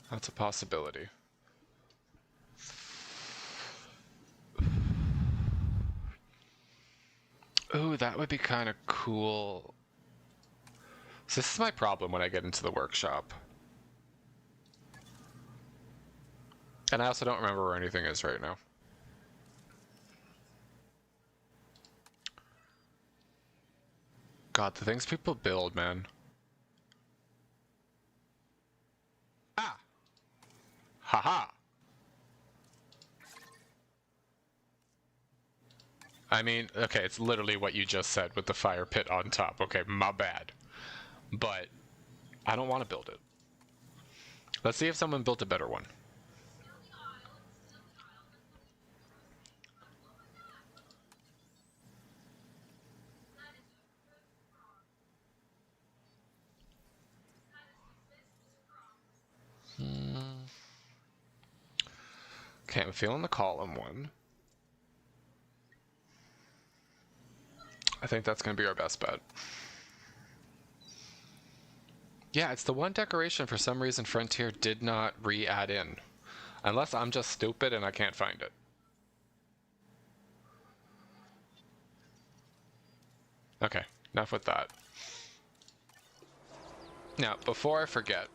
That's a possibility. Ooh, that would be kind of cool. So this is my problem when I get into the workshop. And I also don't remember where anything is right now. God, the things people build, man. Ah! Haha! I mean, okay, it's literally what you just said with the fire pit on top. Okay, my bad. But I don't want to build it. Let's see if someone built a better one. Okay, I'm feeling the column one. I think that's going to be our best bet. Yeah, it's the one decoration for some reason Frontier did not re-add in. Unless I'm just stupid and I can't find it. Okay, enough with that. Now, before I forget,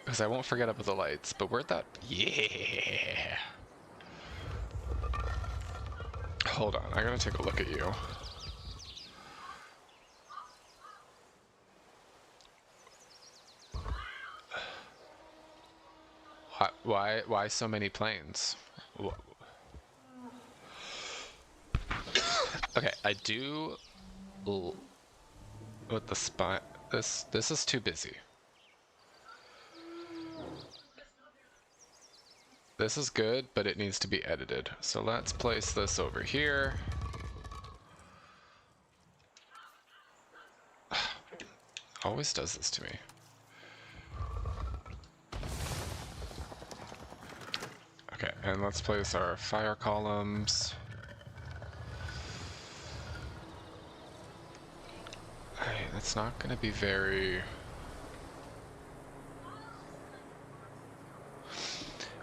because I won't forget up with the lights, but where'd that... Yeah! Hold on, I gotta take a look at you. Why so many planes? Okay, I do with the spot. This is too busy. This is good, but it needs to be edited. So let's place this over here. Always does this to me. Okay, and let's place our fire columns. Hey, that's not going to be very...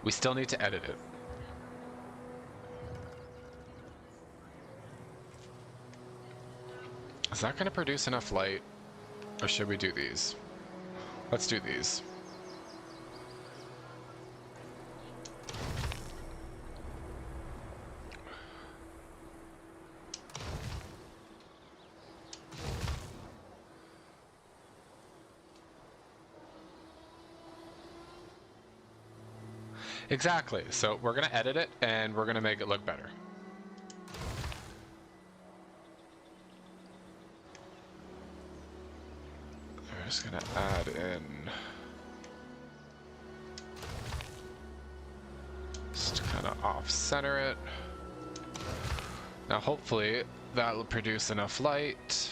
We still need to edit it. Is that going to produce enough light? Or should we do these? Let's do these. Exactly. So we're going to edit it and we're going to make it look better. I'm just going to add in... Just kind of off-center it. Now hopefully that will produce enough light.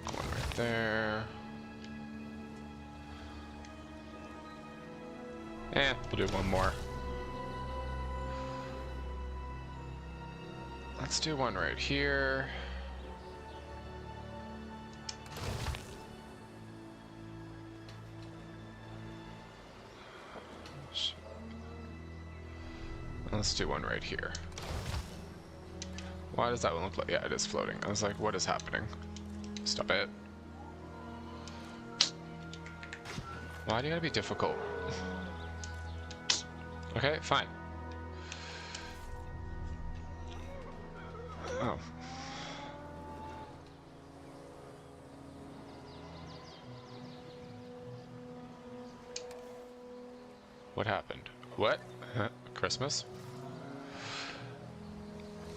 One right there. And we'll do one more. Let's do one right here. Let's do one right here. Why does that one look like... Yeah, it is floating. I was like, what is happening? Stop it. Why do you gotta be difficult? Okay, fine. Oh. What happened? What? Christmas?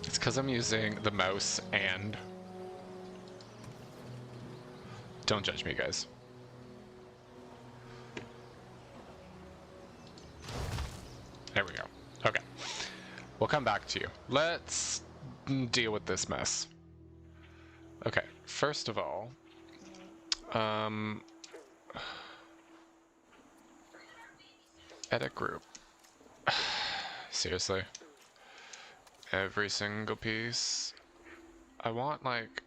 It's because I'm using the mouse and... Don't judge me, guys. There we go. Okay. We'll come back to you. Let's deal with this mess. Okay, first of all, edit group. Seriously? Every single piece? I want, like...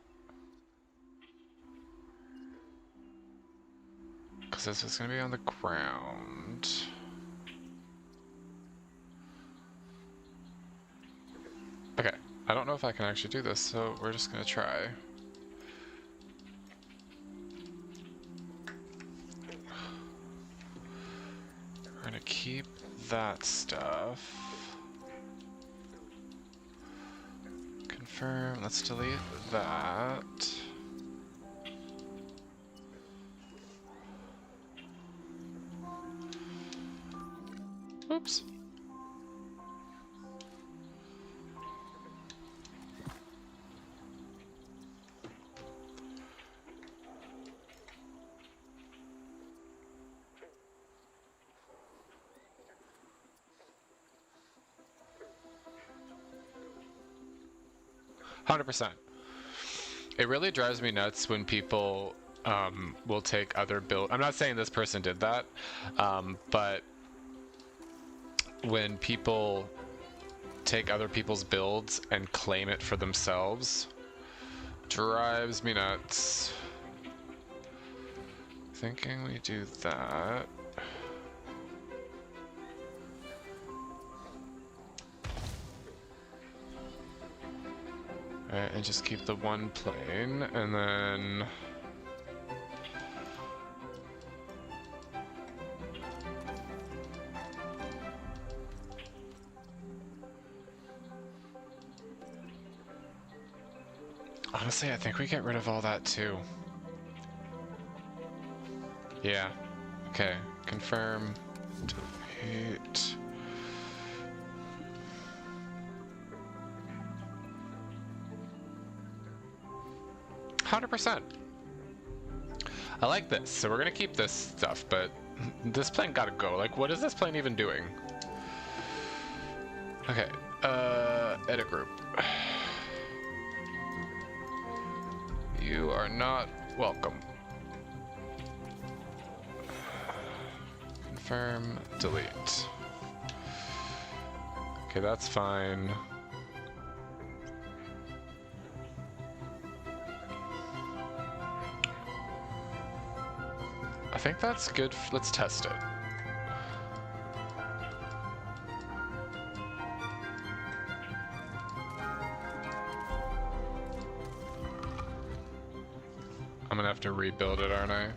Because this is going to be on the ground. Okay, I don't know if I can actually do this, so we're just going to try. We're going to keep that stuff. Confirm, let's delete that. Oops. It really drives me nuts when people will take other build. I'm not saying this person did that, but when people take other people's builds and claim it for themselves, drives me nuts. Thinking we do that. Alright, and just keep the one plane, and then... Honestly, I think we get rid of all that too. Yeah. Okay. Confirm. Delete. %. I like this. So we're gonna keep this stuff, but this plane gotta go. Like, what is this plane even doing? Okay. Edit group. You are not welcome. Confirm, delete. Okay, that's fine. I think that's good. Let's test it. I'm gonna have to rebuild it, aren't I?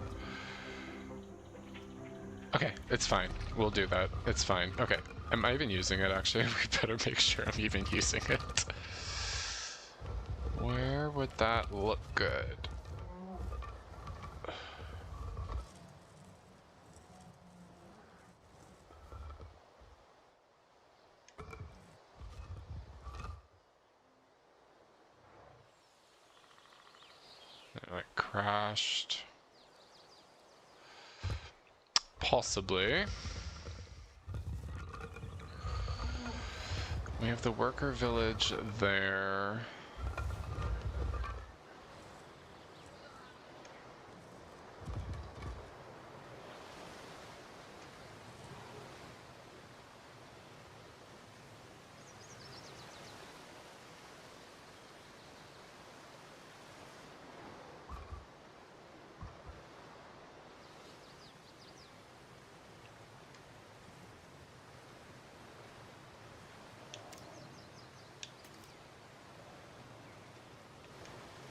Okay, it's fine. We'll do that. It's fine. Okay. Am I even using it, actually? We better make sure I'm even using it. Where would that look good? It, like, crashed. Possibly. We have the worker village there.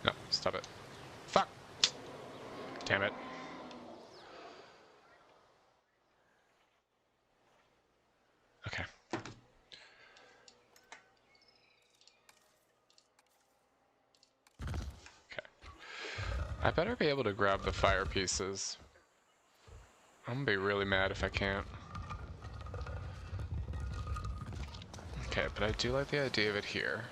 No, stop it. Fuck! Damn it. Okay. Okay. I better be able to grab the fire pieces. I'm gonna be really mad if I can't. Okay, but I do like the idea of it here.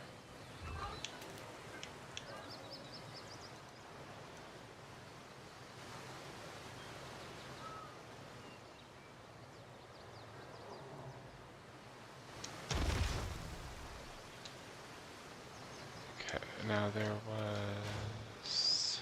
Okay, now there was...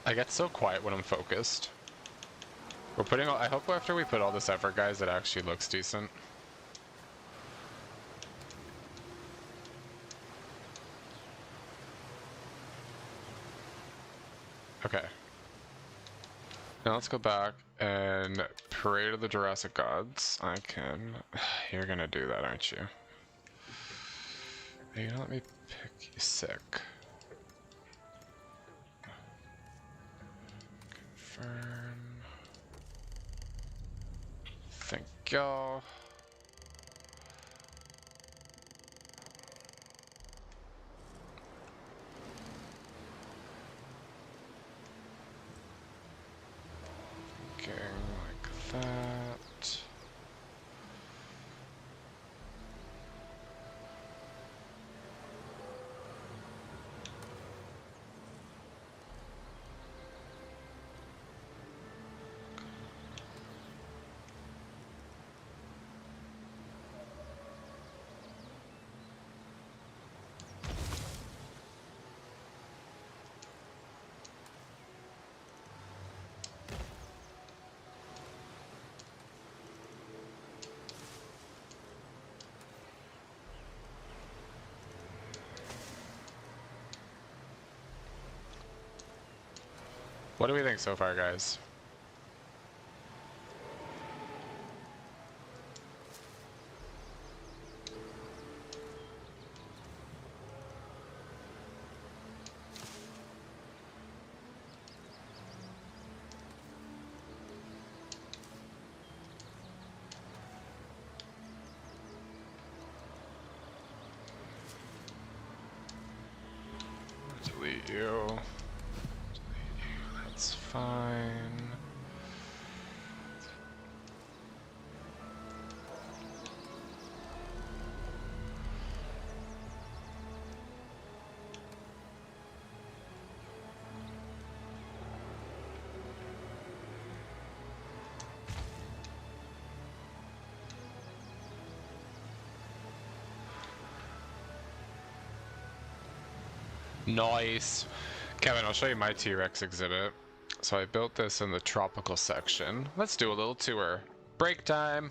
I get so quiet when I'm focused. We're putting all, I hope after we put all this effort, guys, it actually looks decent. Okay. Now let's go back and Parade of the Jurassic Gods. I can... You're gonna do that, aren't you? Are you gonna let me pick you sick? Confirm. Thank y'all. Going like that. What do we think so far, guys? delete you. That's fine. Nice. Kevin, I'll show you my T-Rex exhibit. So I built this in the tropical section. Let's do a little tour. Break time.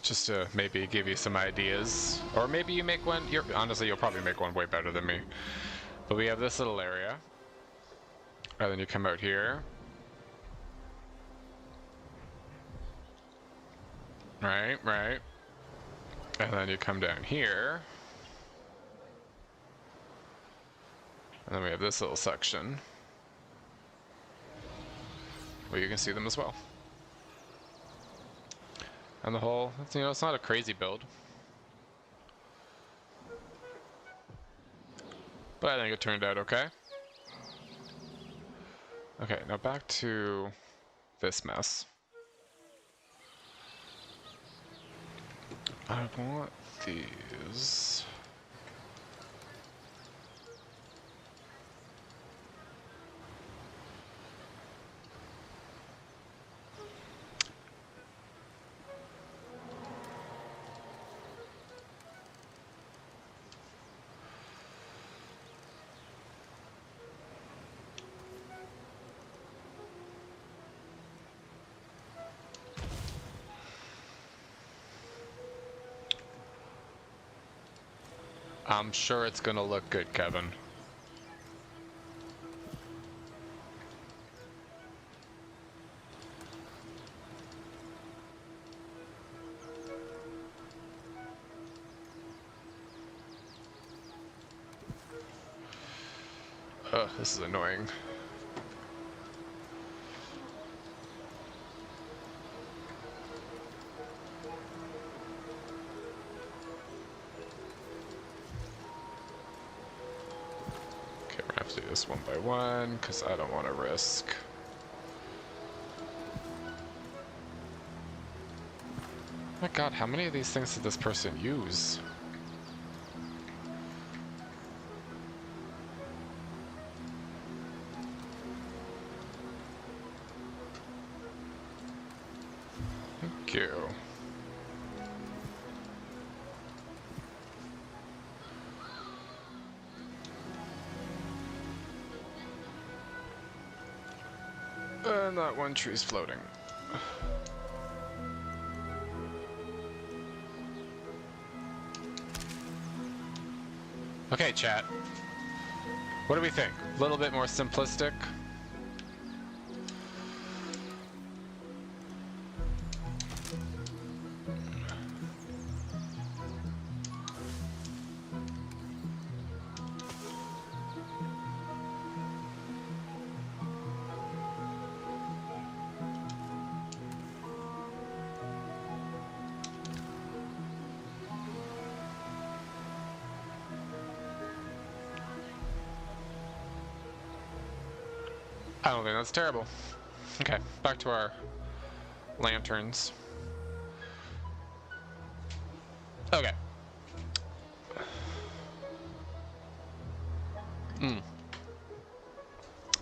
Just to maybe give you some ideas. Or maybe you make one. Honestly, you'll probably make one way better than me. But we have this little area. And then you come out here. Right. And then you come down here. And then we have this little section where you can see them as well. And the whole, you know, it's not a crazy build. But I think it turned out okay. Okay, now back to this mess. I want these. I'm sure it's gonna look good, Kevin. Ugh, this is annoying. Do this one by one because I don't want to risk. My god, how many of these things did this person use? Thank you. And that one tree's floating. Okay, chat. What do we think? A little bit more simplistic? I don't think that's terrible. Okay, back to our lanterns. Okay.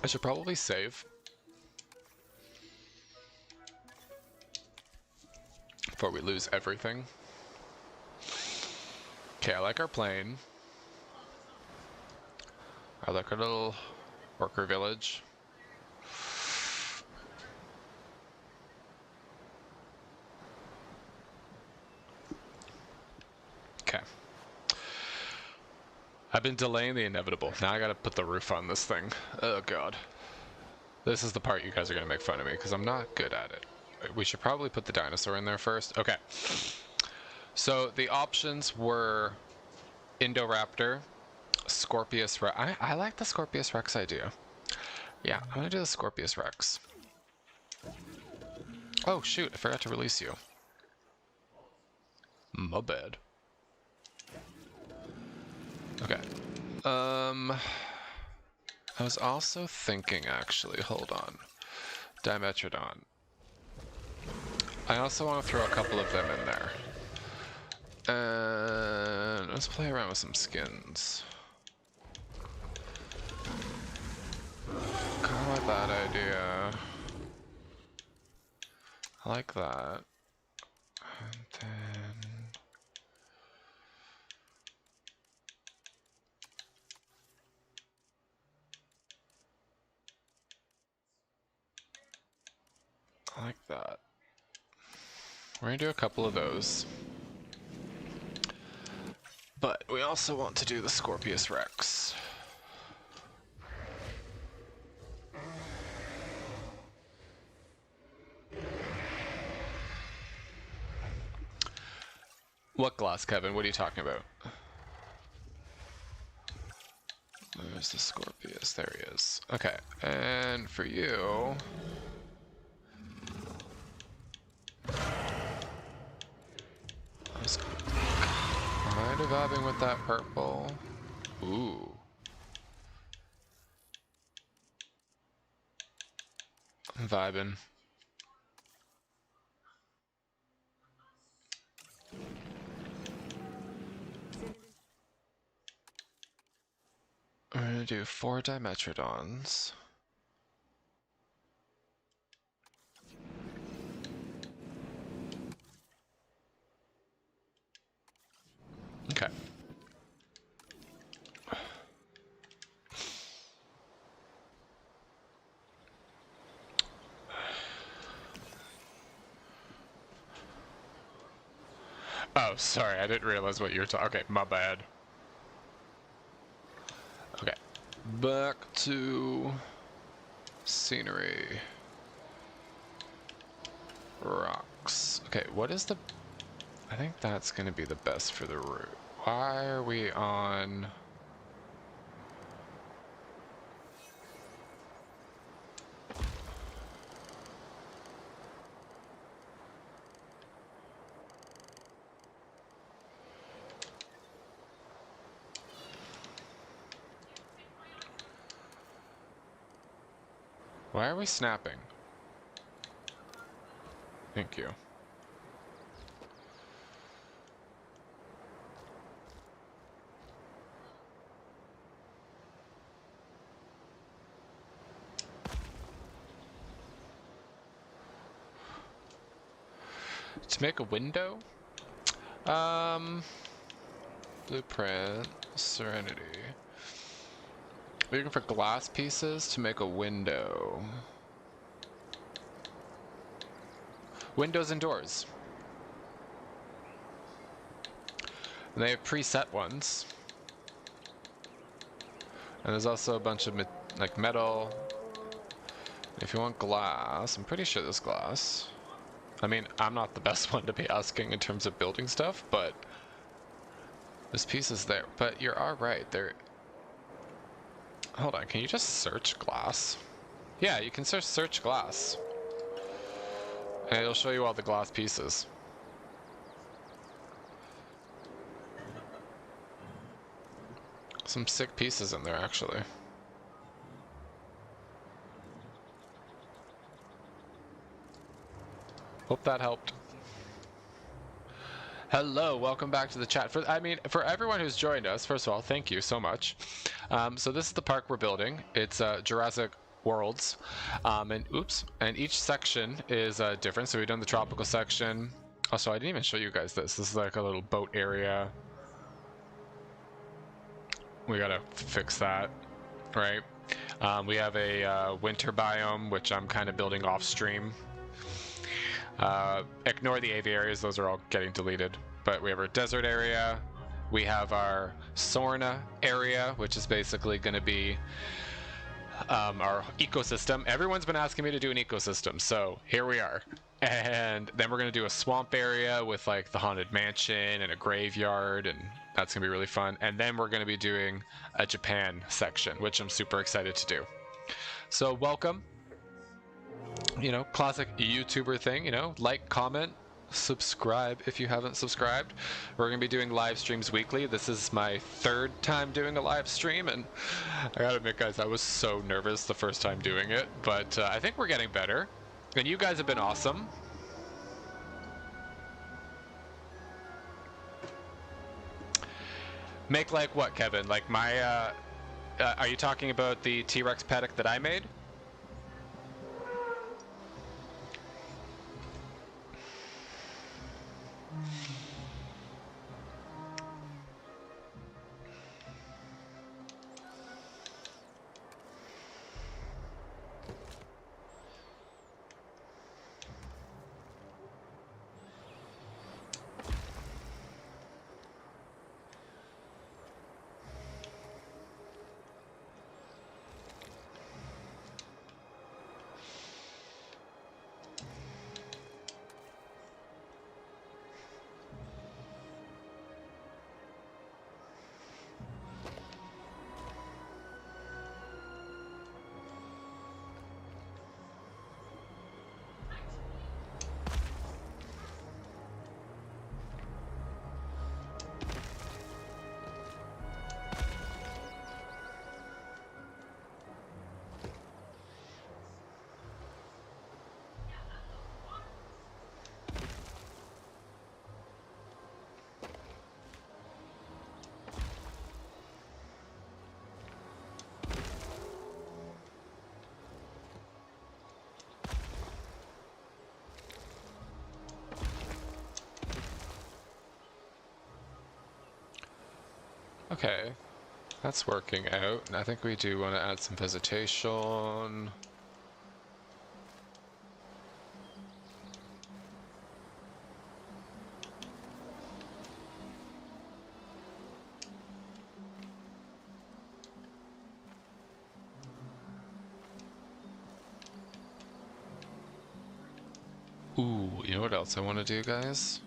I should probably save before we lose everything. Okay, I like our plane. I like our little worker village. Okay. I've been delaying the inevitable. Now I gotta put the roof on this thing. Oh god. This is the part you guys are gonna make fun of me because I'm not good at it. We should probably put the dinosaur in there first. Okay. So the options were Indoraptor, Scorpius Rex. I like the Scorpius Rex idea. Yeah, I'm gonna do the Scorpius Rex. Oh shoot, I forgot to release you. My bad. Okay. I was also thinking, actually, hold on. Dimetrodon. I also want to throw a couple of them in there. And let's play around with some skins. Kind of like that idea. I like that. And then... I like that. We're gonna do a couple of those. But we also want to do the Scorpius Rex. What glass, Kevin? What are you talking about? There's the Scorpius. There he is. Okay, and for you... I was kind of vibing with that purple. Ooh. I'm vibing. We're gonna do 4 Dimetrodons. Okay. Oh, sorry, I didn't realize what you were talking. Okay, my bad. Okay, back to scenery. Rocks. Okay, what is the... I think that's gonna be the best for the route. Why are we on... Why are we snapping? Thank you. To make a window? Blueprint, Serenity. We're looking for glass pieces to make a window. Windows and doors. And they have preset ones. And there's also a bunch of like metal. If you want glass, I'm pretty sure there's glass. I mean, I'm not the best one to be asking in terms of building stuff, but there's pieces there. But you're all right. There. Hold on. Can you just search glass? Yeah, you can search glass, and it'll show you all the glass pieces. Some sick pieces in there, actually. Hope that helped. Hello, welcome back to the chat. For everyone who's joined us, first of all, thank you so much. So this is the park we're building. It's Jurassic Worlds, and each section is different. So we've done the tropical section. Also, I didn't even show you guys this. This is like a little boat area. We gotta fix that, right? We have a winter biome, which I'm kind of building off stream. Ignore the aviaries, those are all getting deleted. But we have our desert area. We have our Sorna area, which is basically going to be our ecosystem. Everyone's been asking me to do an ecosystem, so here we are. And then we're going to do a swamp area with like the haunted mansion and a graveyard, and that's going to be really fun. And then we're going to be doing a Japan section, which I'm super excited to do. So welcome. You know, classic YouTuber thing, you know, like, comment, subscribe if you haven't subscribed. We're going to be doing live streams weekly. This is my third time doing a live stream, and I gotta admit, guys, I was so nervous the first time doing it, but I think we're getting better, and you guys have been awesome. Make like what, Kevin? Like my, are you talking about the T-Rex paddock that I made? Okay, that's working out. I think we do want to add some vegetation. Ooh, you know what else I want to do, guys?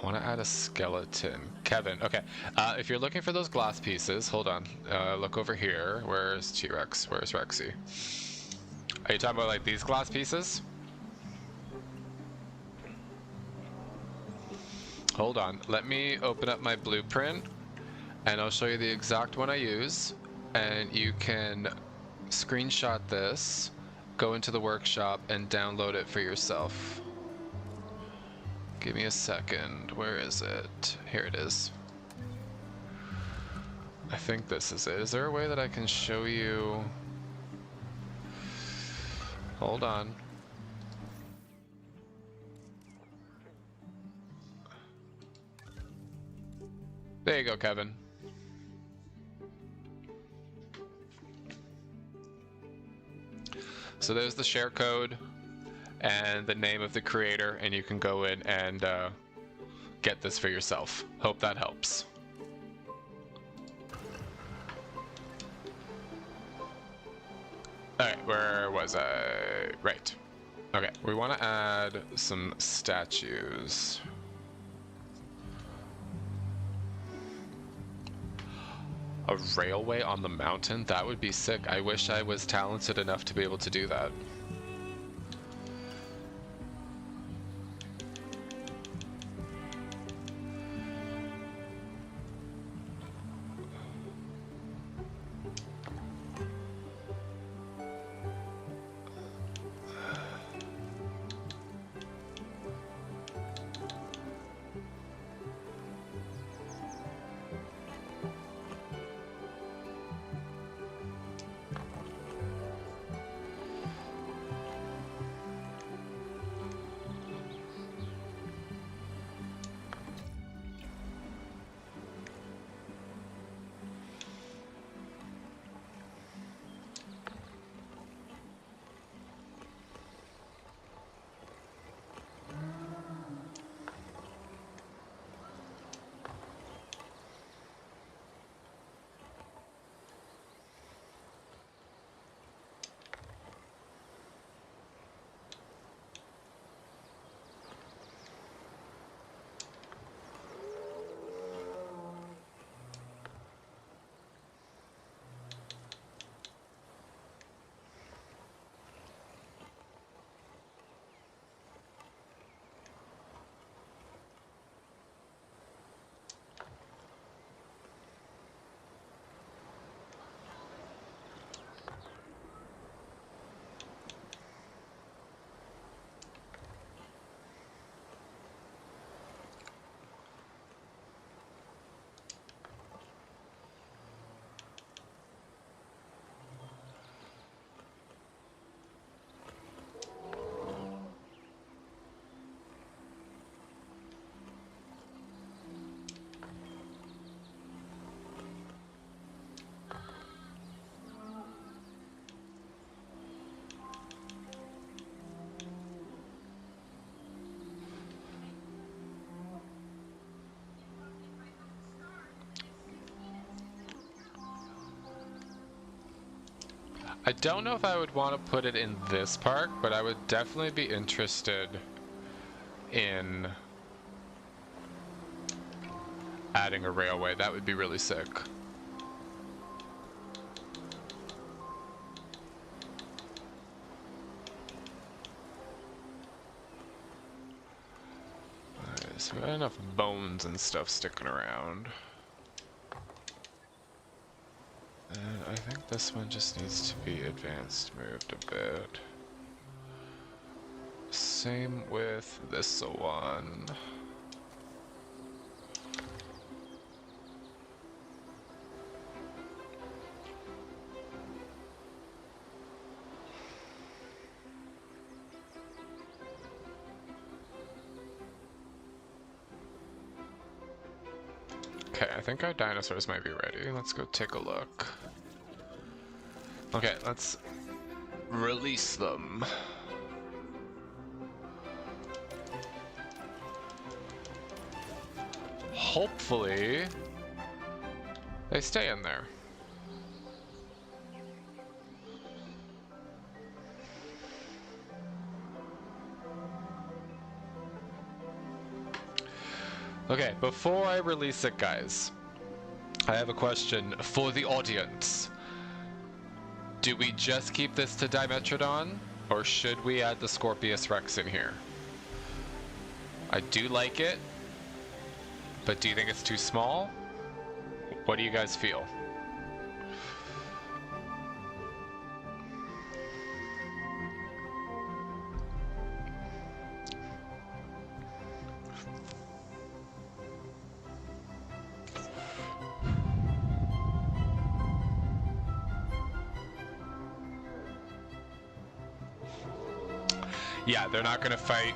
I want to add a skeleton. Kevin, okay. If you're looking for those glass pieces, hold on. Look over here. Where's T-Rex? Where's Rexy? Are you talking about like these glass pieces? Hold on. Let me open up my blueprint and I'll show you the exact one I use. And you can screenshot this, go into the workshop and download it for yourself. Give me a second. Where is it? Here it is. I think this is it. Is there a way that I can show you? Hold on. There you go, Kevin. So there's the share code and the name of the creator, and you can go in and get this for yourself. Hope that helps. Alright, where was I? Right. Okay, we want to add some statues. A railway on the mountain? That would be sick. I wish I was talented enough to be able to do that. I don't know if I would want to put it in this park, but I would definitely be interested in adding a railway. That would be really sick. Alright, so we got enough bones and stuff sticking around. And I think this one just needs to be advanced moved a bit. Same with this one. Okay, I think our dinosaurs might be ready. Let's go take a look. Okay, let's release them. Hopefully, they stay in there. Okay, before I release it, guys, I have a question for the audience. Do we just keep this to Dimetrodon, or should we add the Scorpius Rex in here? I do like it, but do you think it's too small? What do you guys feel? Yeah, they're not gonna fight.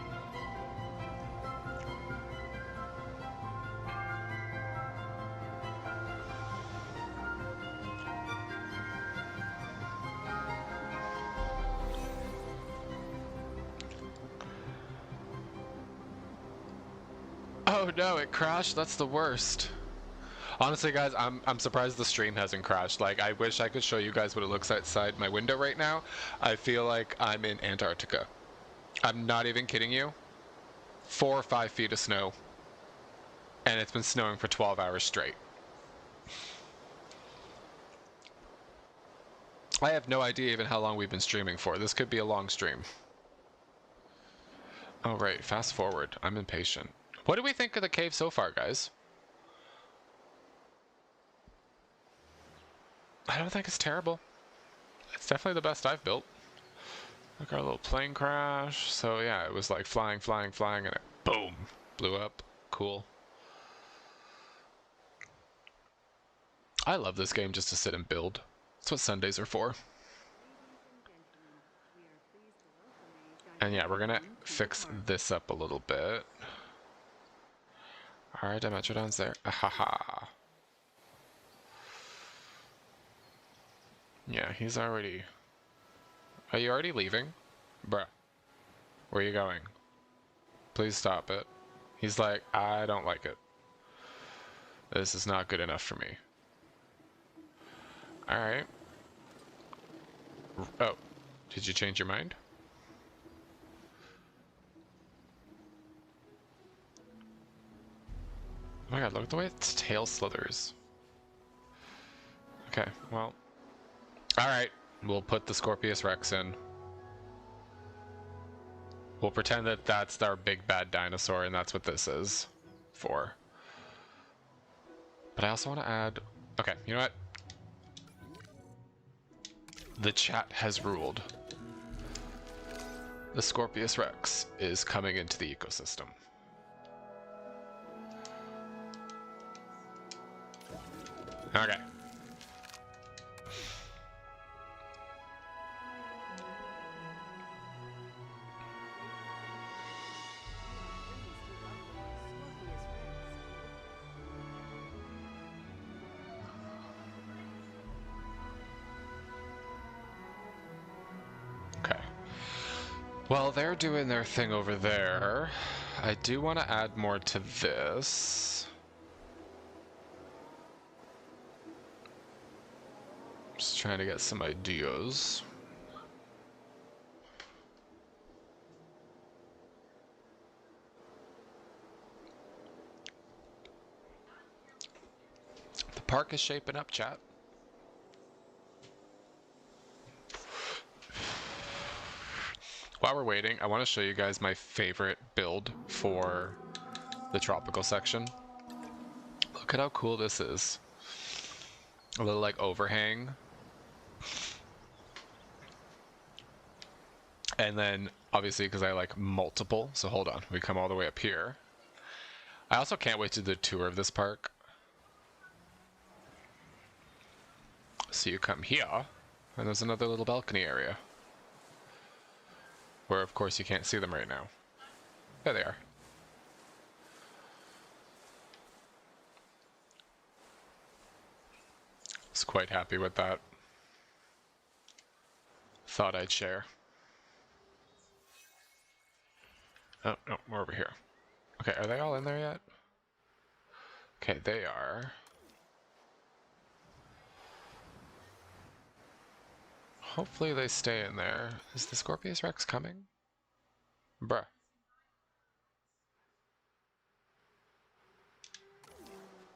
Oh no, it crashed? That's the worst. Honestly, guys, I'm surprised the stream hasn't crashed. Like, I wish I could show you guys what it looks outside my window right now. I feel like I'm in Antarctica. I'm not even kidding you. 4 or 5 feet of snow. And it's been snowing for 12 hours straight. I have no idea even how long we've been streaming for. This could be a long stream. Oh, right. Fast forward. I'm impatient. What do we think of the cave so far, guys? I don't think it's terrible. It's definitely the best I've built. Like our little plane crash. So yeah, it was like flying, flying, flying, and it boom, blew up. Cool. I love this game just to sit and build. That's what Sundays are for. And yeah, we're gonna fix this up a little bit. Alright, Dimetrodon's there. Ahaha. Yeah, he's already... Are you already leaving? Bruh. Where are you going? Please stop it. He's like, I don't like it. This is not good enough for me. Alright. Oh. Did you change your mind? Oh my god, look at the way its tail slithers. Okay, well. Alright. We'll put the Scorpius Rex in. We'll pretend that that's our big bad dinosaur and that's what this is for. But I also want to add... Okay, you know what? The chat has ruled. The Scorpius Rex is coming into the ecosystem. Okay. Well, they're doing their thing over there. I do want to add more to this. Just trying to get some ideas. The park is shaping up, chat. While we're waiting, I want to show you guys my favorite build for the tropical section. Look at how cool this is. A little like overhang. And then obviously because I like multiple, so hold on, we come all the way up here. I also can't wait to do the tour of this park. So you come here, and there's another little balcony area. Where of course you can't see them right now. There they are. I was quite happy with that. Thought I'd share. Oh, no, we're over here. Okay, are they all in there yet? Okay, they are. Hopefully they stay in there. Is the Scorpius Rex coming? Bruh.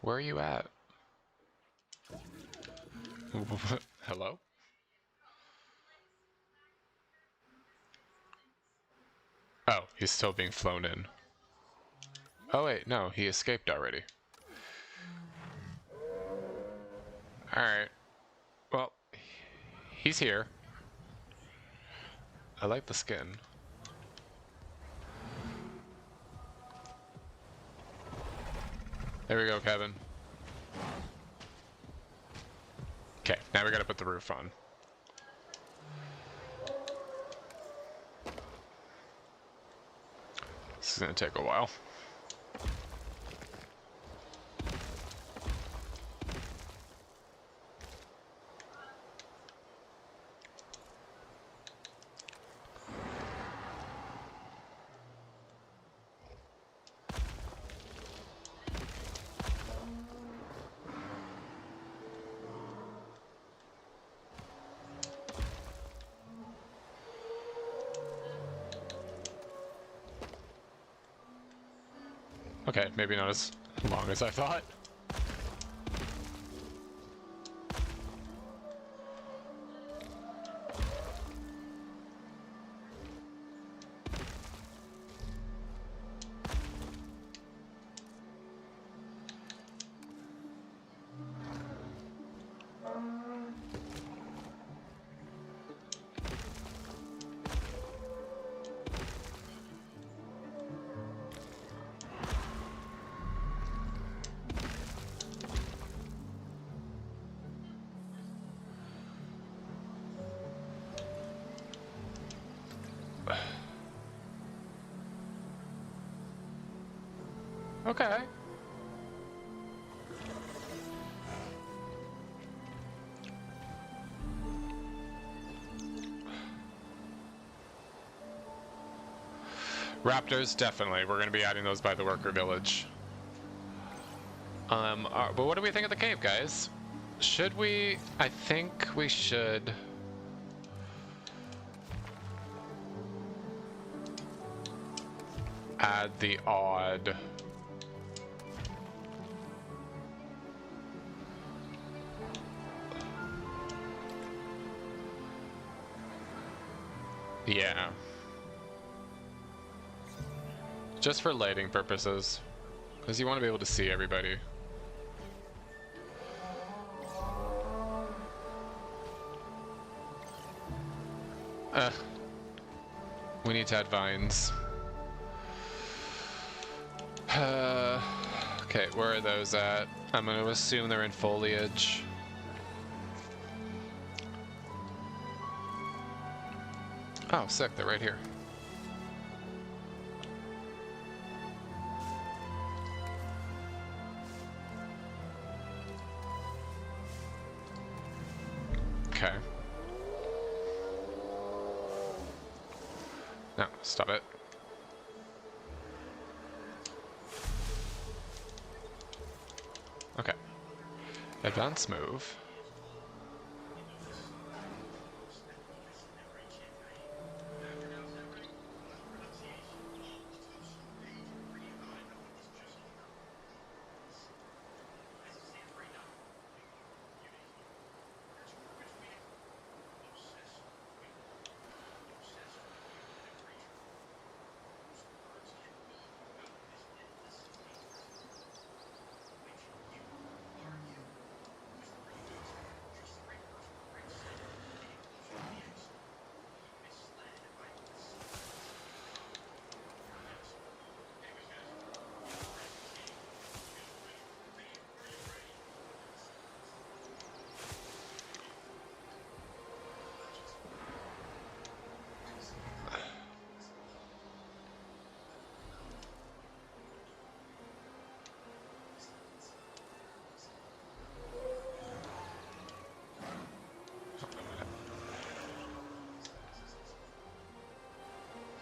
Where are you at? Hello? Oh, he's still being flown in. Oh wait, no, he escaped already. Alright. Well, he's here. I like the skin. There we go, Kevin. Okay, now we gotta put the roof on. This is gonna take a while. Okay, maybe not as long as I thought. Okay. Raptors, definitely. We're going to be adding those by the worker village. But what do we think of the cave, guys? Should we... I think we should... add the odd... Yeah. Just for lighting purposes. Because you want to be able to see everybody. We need to add vines. Okay, where are those at? I'm going to assume they're in foliage. Oh, sick, they're right here. Okay. No, stop it. Okay. Advance move.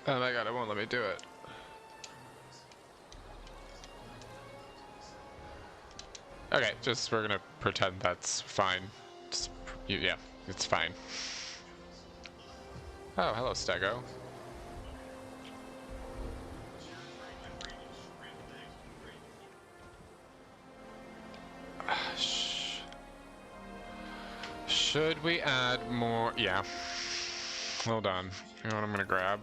Oh my god, it won't let me do it. Okay, just we're gonna pretend that's fine. Just, yeah, it's fine. Oh, hello, Stego. Should we add more? Yeah. Hold on. You know what I'm gonna grab?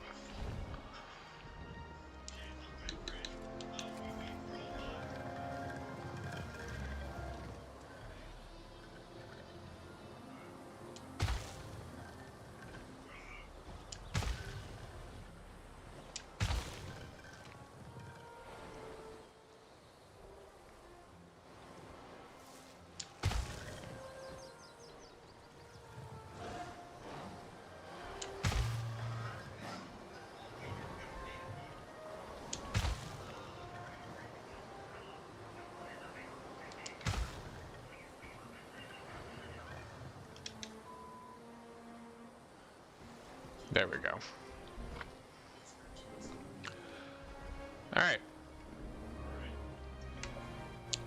There we go. Alright.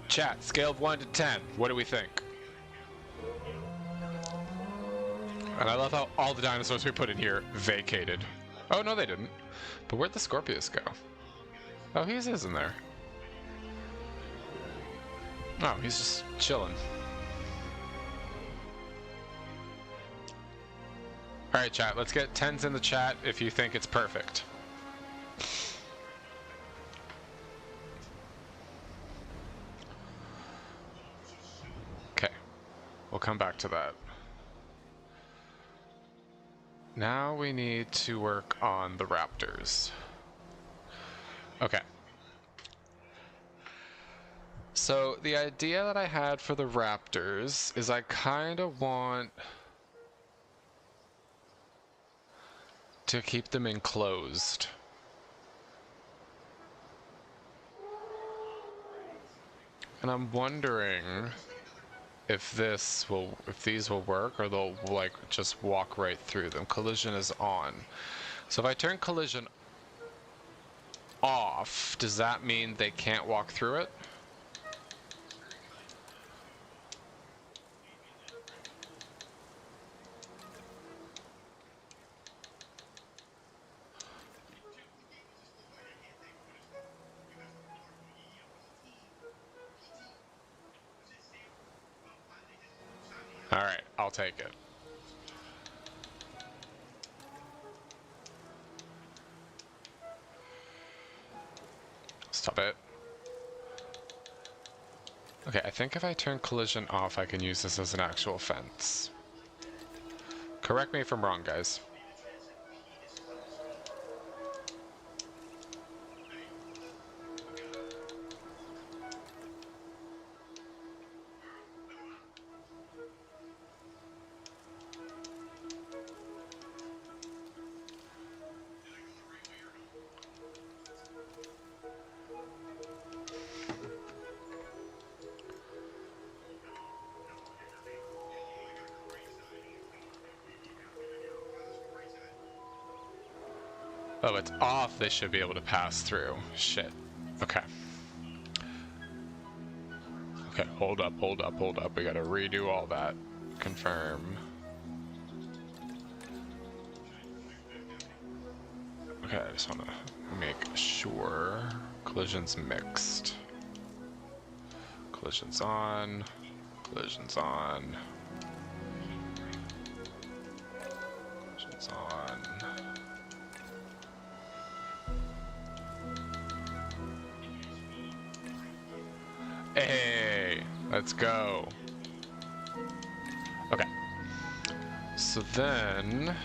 Chat, scale of 1 to 10. What do we think? And I love how all the dinosaurs we put in here vacated. Oh, no, they didn't. But where'd the Scorpius go? Oh, he is in there. Oh, he's just chilling. Alright, chat, let's get 10s in the chat if you think it's perfect. Okay, we'll come back to that. Now we need to work on the raptors. Okay. So the idea that I had for the raptors is I kind of want to keep them enclosed. And I'm wondering if these will work, or they'll like just walk right through them. Collision is on. So if I turn collision off, does that mean they can't walk through it? Alright, I'll take it. Stop it. Okay, I think if I turn collision off, I can use this as an actual fence. Correct me if I'm wrong, guys. Oh, it's off. They should be able to pass through. Shit. Okay. Okay, hold up. We gotta redo all that. Confirm. Okay, I just wanna make sure. Collision's mixed. Collision's on. Collision's on. Collision's on. Hey, let's go. Okay. So then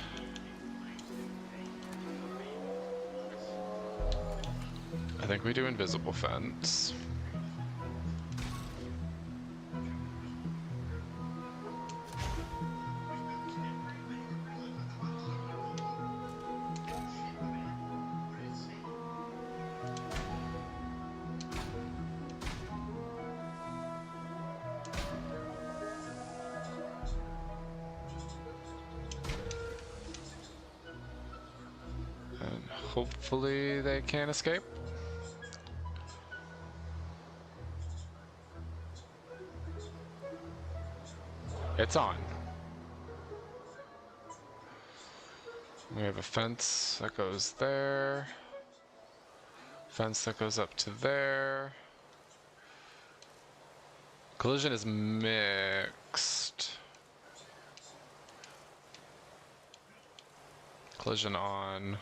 I think we do invisible fence. hopefully they can't escape. It's on. We have a fence that goes there. Fence that goes up to there. Collision is mixed. Collision on.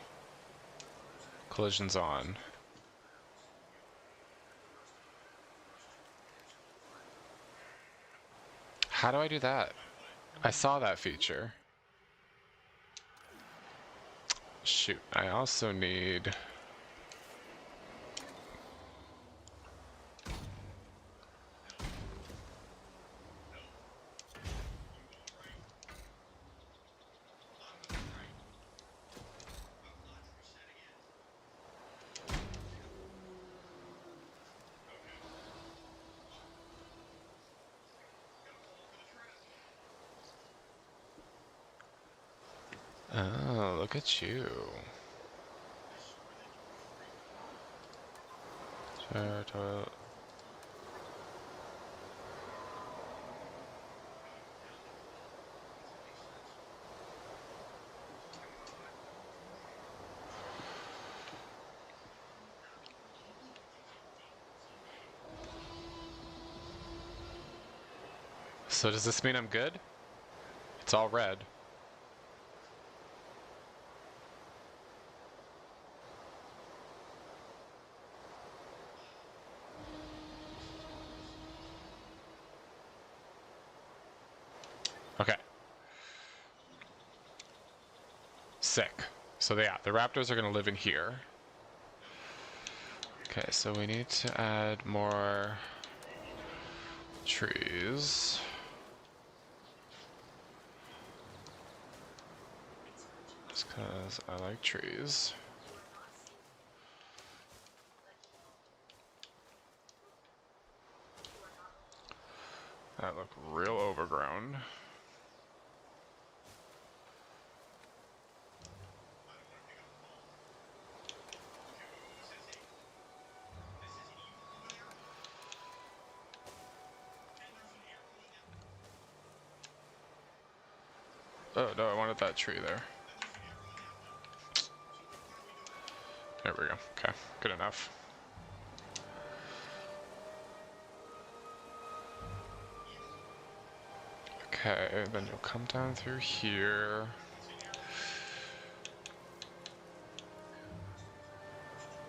Collision's on. How do I do that? I saw that feature. Shoot, I also need... Oh, look at you. So does this mean I'm good? It's all red. Okay. Sick. So yeah, the raptors are gonna live in here. Okay, so we need to add more trees. Just because I like trees. That look real overgrown. Oh no, I wanted that tree there. There we go. Okay, good enough. Okay, then you'll come down through here.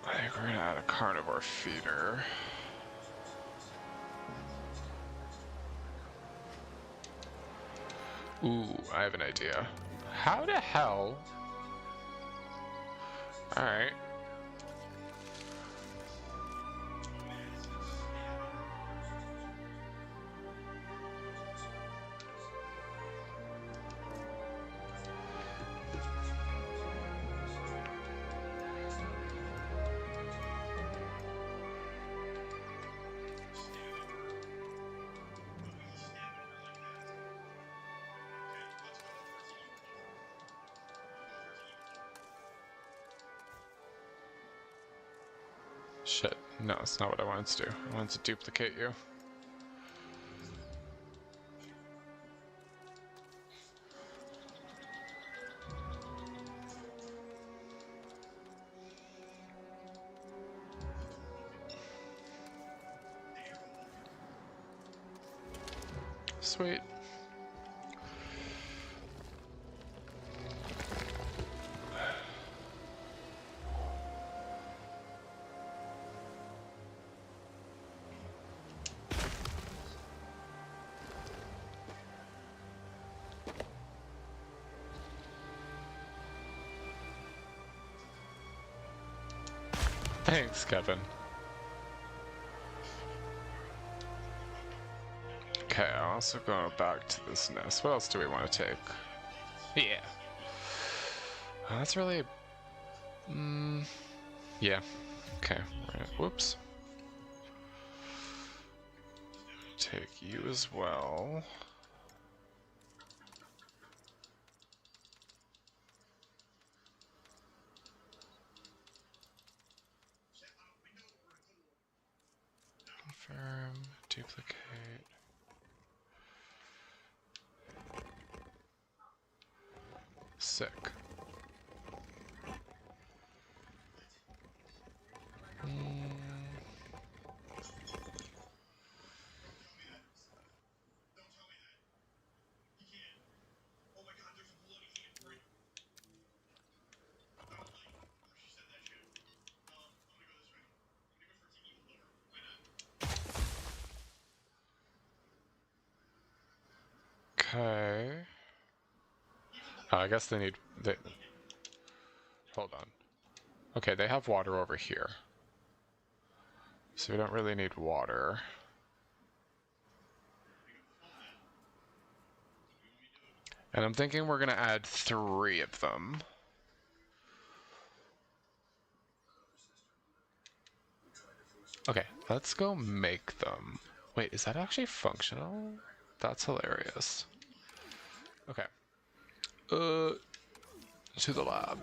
I think we're gonna add a carnivore feeder. Ooh, I have an idea. How the hell? Alright. Shit. No, it's not what I wanted to do. I wanted to duplicate you. Sweet. Thanks, Kevin. Okay, I'm also going back to this nest. What else do we want to take? Yeah. That's really... yeah. Okay. Whoops. Take you as well. duplicate. Sick. Okay. Oh, I guess they need... Hold on. Okay, they have water over here. So we don't really need water. And I'm thinking we're gonna add 3 of them. Okay, let's go make them. Wait, is that actually functional? That's hilarious. Okay. To the lab.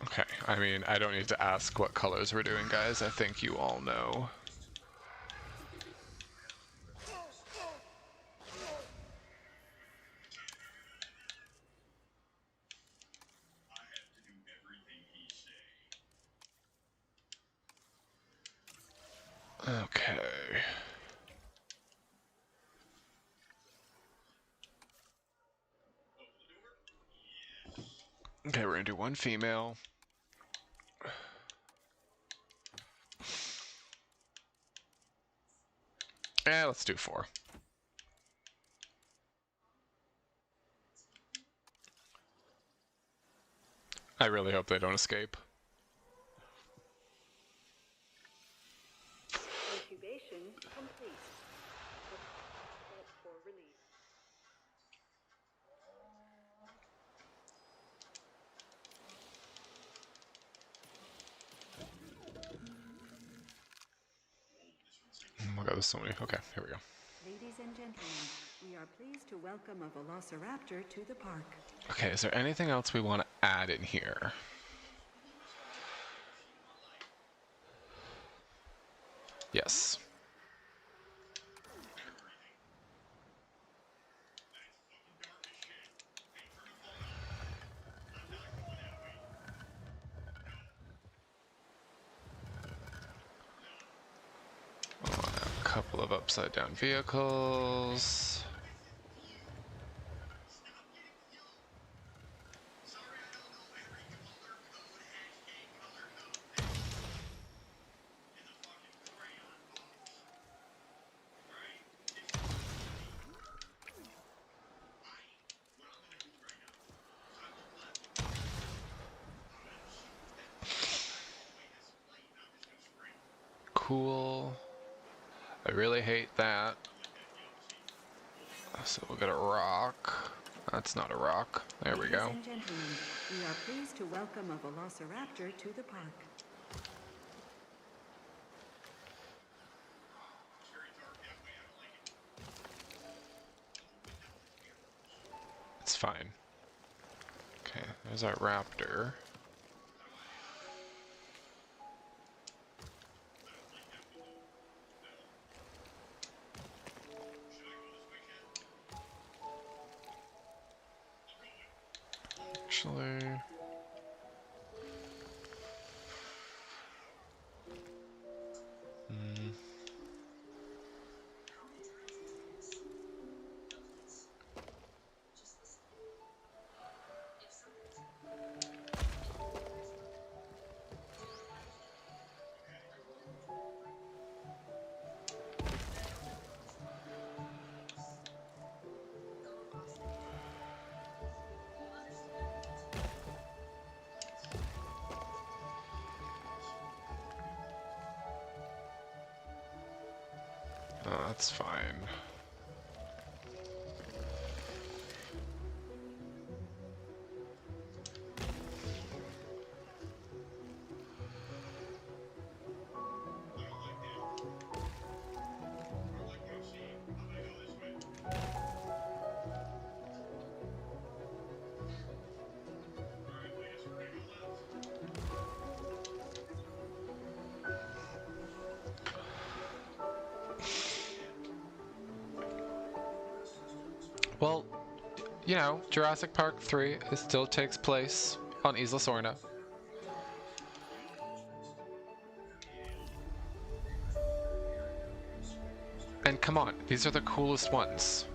Okay, I mean, I don't need to ask what colors we're doing, guys. I think you all know. Okay. Okay, we're gonna do 1 female. Yeah, let's do 4. I really hope they don't escape. Incubation complete. Prep for release. Oh my god, there's so many. Okay, here we go. Ladies and gentlemen, we are pleased to welcome a velociraptor to the park. Okay, is there anything else we want to add in here? Yes. A couple of upside down vehicles. Cool. I really hate that. So we'll get a rock. That's not a rock. There we go. Ladies and gentlemen, we are pleased to welcome a velociraptor to the park. It's fine. Okay, there's our raptor. Actually... Oh, that's fine. you know, Jurassic Park 3, it still takes place on Isla Sorna. And come on, these are the coolest ones.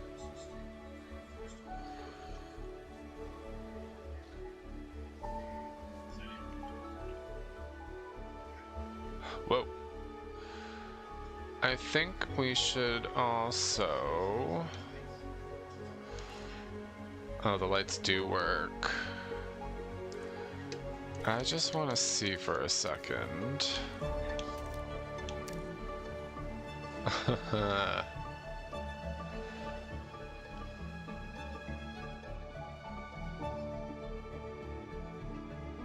Whoa. I think we should also... Oh, the lights do work. I just want to see for a second.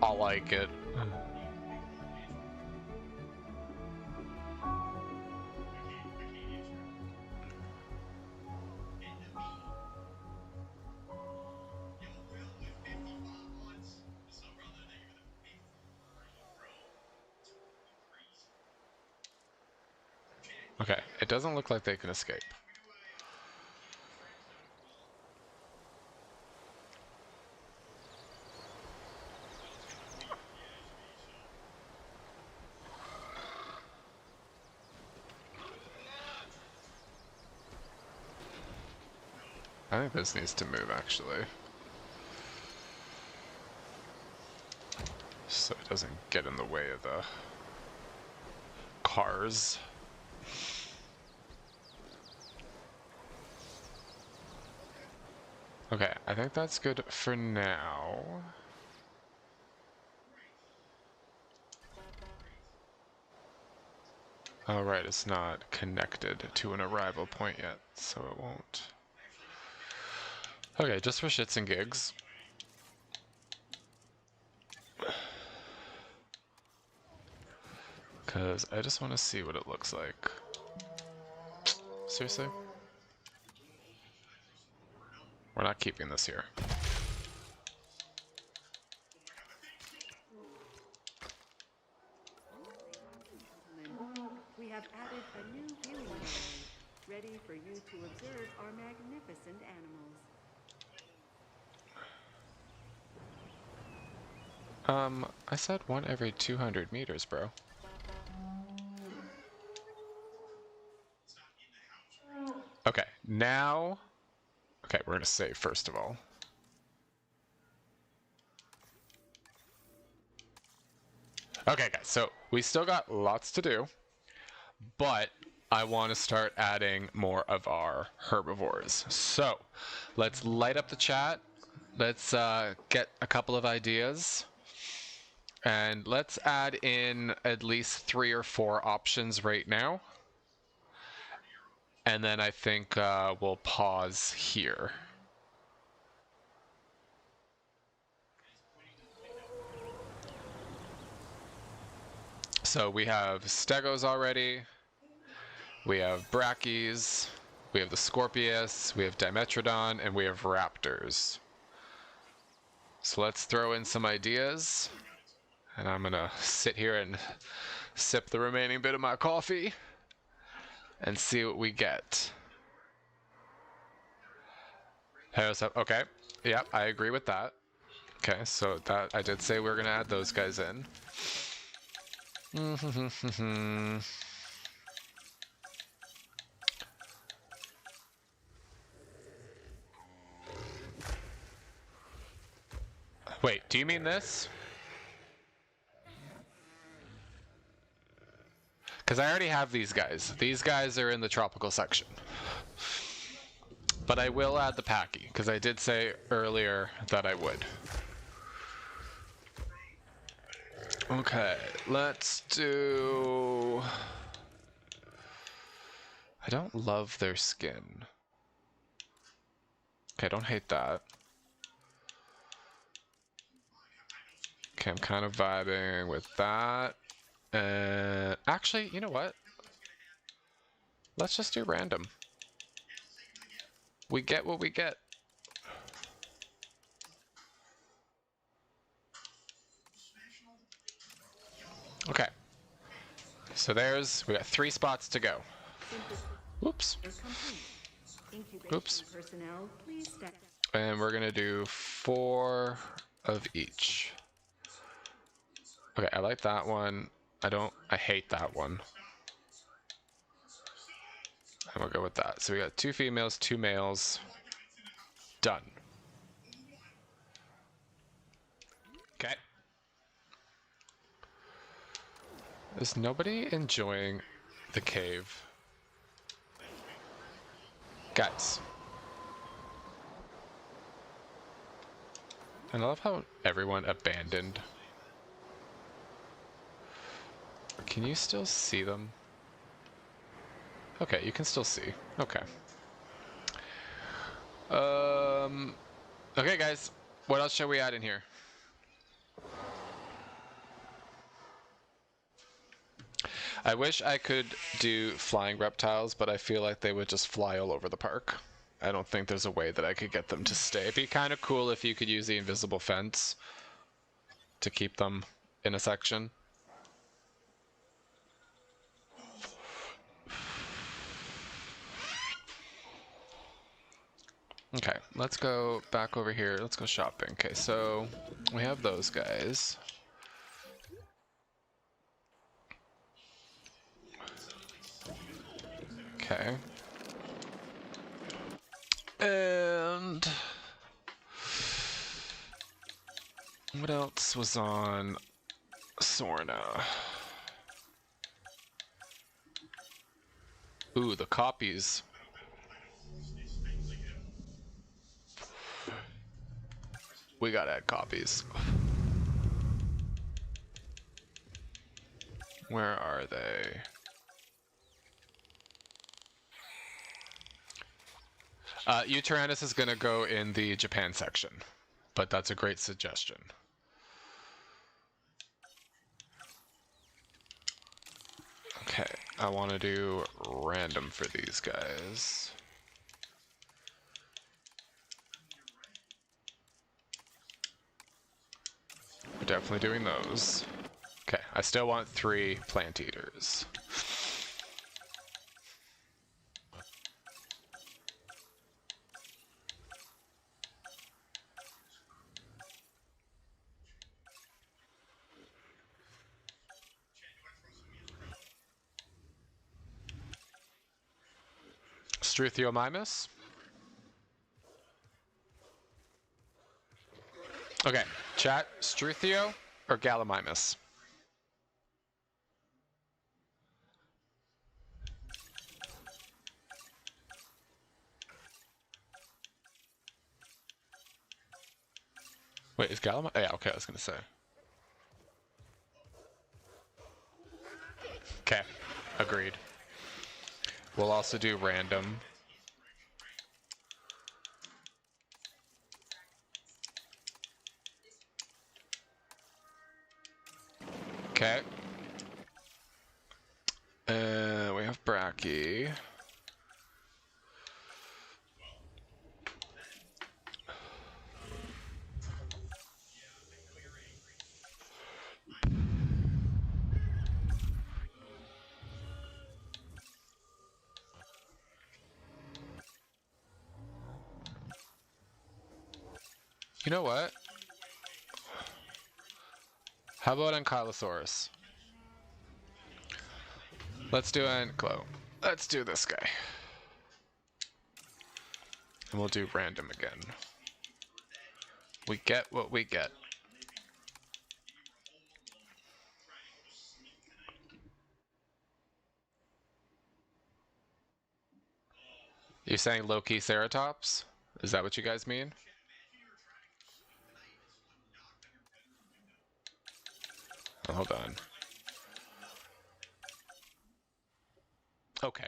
I like it. Okay, it doesn't look like they can escape. I think this needs to move, actually. So it doesn't get in the way of the cars. Okay, I think that's good for now. Oh, right, it's not connected to an arrival point yet, so it won't. Okay, just for shits and gigs. Because I just want to see what it looks like. Seriously? We're not keeping this here. We have added a new viewing gallery, ready for you to observe our magnificent animals. I said one every 200 meters, bro. Okay, now... Okay, we're gonna save first of all. Okay, guys, so we still got lots to do, but I want to start adding more of our herbivores. So, let's light up the chat. Let's get a couple of ideas. And let's add in at least 3 or 4 options right now. And then I think we'll pause here. So we have stegos already. We have brachys. We have the scorpius. We have dimetrodon. And we have raptors. So let's throw in some ideas. And I'm going to sit here and sip the remaining bit of my coffee and see what we get. Okay. Yep, I agree with that. Okay, so that I did say we were going to add those guys in. Wait, do you mean this? Because I already have these guys. These guys are in the tropical section. But I will add the Packy, because I did say earlier that I would. Okay, let's do... I don't love their skin. Okay, don't hate that. Okay, I'm kind of vibing with that. Actually, you know what? Let's just do random. We get what we get. Okay. So we got 3 spots to go. Oops. Oops. And we're gonna do 4 of each. Okay, I like that one. I hate that one. And we'll go with that. So we got 2 females, 2 males. Done. Okay. Is nobody enjoying the cave? Guys. And I love how everyone abandoned. Can you still see them? Okay, you can still see. Okay. Okay, guys. What else shall we add in here? I wish I could do flying reptiles, but I feel like they would just fly all over the park. I don't think there's a way that I could get them to stay. It'd be kind of cool if you could use the invisible fence to keep them in a section. Okay, let's go back over here. Let's go shopping. Okay, so we have those guys. Okay. And what else was on Sorna? Ooh, the copies. We gotta add copies. Where are they? Tyrannus is gonna go in the Japan section, but that's a great suggestion. Okay, I want to do random for these guys. We're definitely doing those. Okay, I still want 3 plant eaters. Struthiomimus? Okay, chat, Struthio or Gallimimus? Wait, is Gallimimus? Oh, yeah, okay, I was gonna say. Okay, agreed. We'll also do random. Okay. We have Bracky. You know what? How about Ankylosaurus? Let's do Anklo. Let's do this guy. And we'll do random again. We get what we get. You're saying low-key Ceratops? Is that what you guys mean? Oh, hold on. Okay.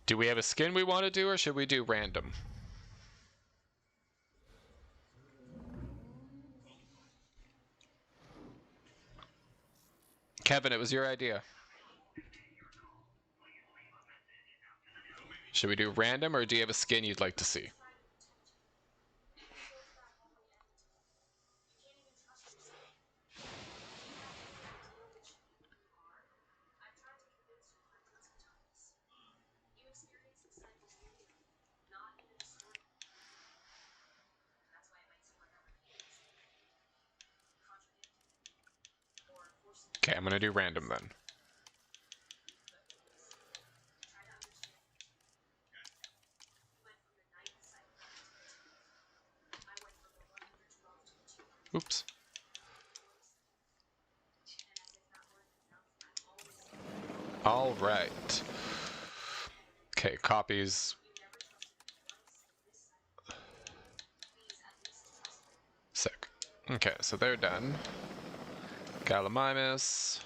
Do we have a skin we want to do, or should we do random? Kevin, it was your idea. Should we do random, or do you have a skin you'd like to see? Okay, I'm gonna do random then. Oops. All right. Okay, copies. Sick. Okay, so they're done. Gallimimus.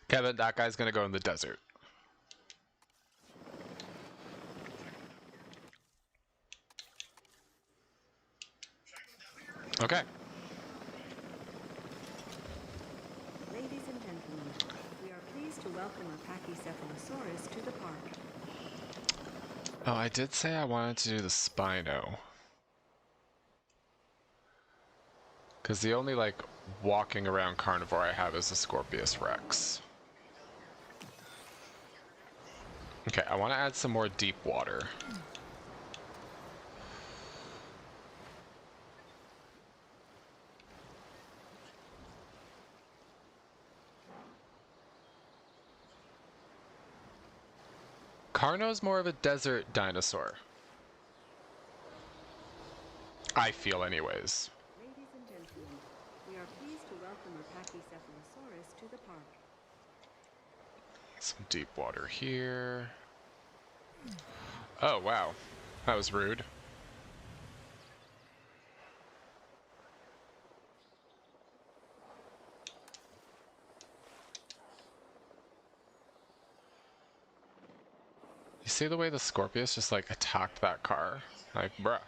Kevin, that guy's gonna go in the desert. Okay. Ladies and gentlemen, we are pleased to welcome a Pachycephalosaurus to the park. Oh, I did say I wanted to do the Spino. Because the only, like, walking around carnivore I have is the Scorpius Rex. Okay, I want to add some more deep water. Carno's more of a desert dinosaur. I feel anyways. Ladies and gentlemen, we are pleased to welcome a Pachycephalosaurus to the park. Some deep water here. Oh, wow. That was rude. You see the way the Scorpius just, like, attacked that car? Like, bruh.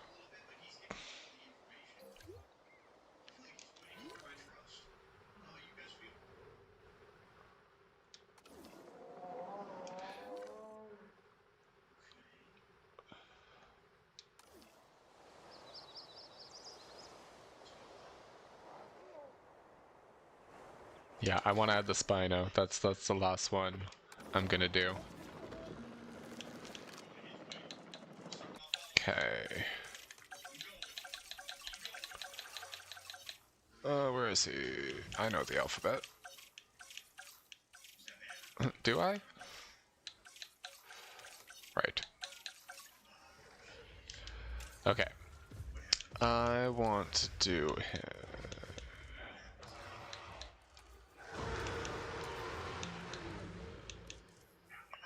Yeah, I want to add the Spino. That's the last one I'm gonna do. Okay. Where is he? I know the alphabet. Do I? Right. Okay. I want to do him.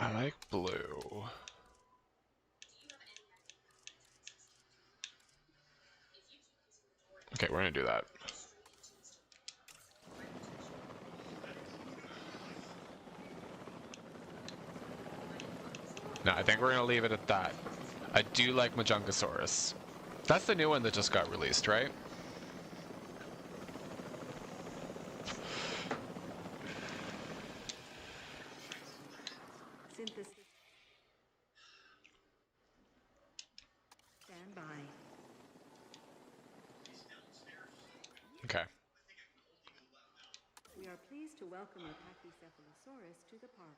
I like blue. Okay, we're gonna do that. No, I think we're gonna leave it at that. I do like Majungasaurus. That's the new one that just got released, right? Synthesis. Stand by. Okay. We are pleased to welcome a Pachycephalosaurus to the park.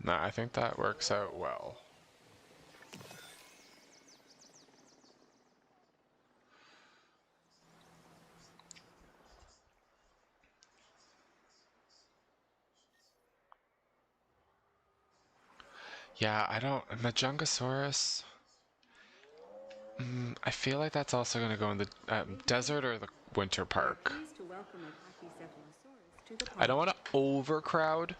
No, I think that works out well. Yeah, I don't... Majungasaurus... I feel like that's also going to go in the desert or the winter park. Pleased to welcome a Pachycephalosaurus to the park. I don't want to overcrowd.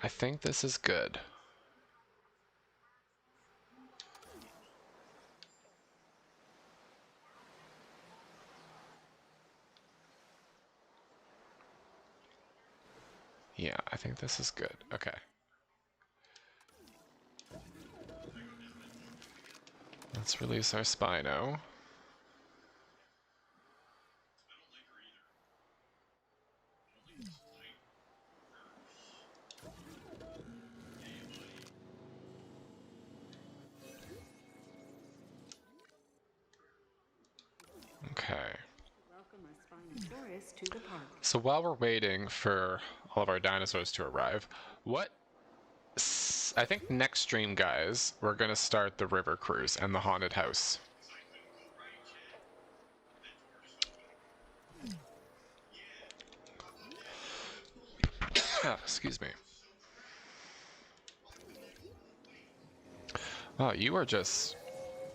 I think this is good. Yeah, I think this is good. Okay. Let's release our Spino. Okay. Welcome a Spinosaurus to the park. So while we're waiting for all of our dinosaurs to arrive. I think next stream, guys, we're gonna start the river cruise and the haunted house. Excuse me. Oh, you are just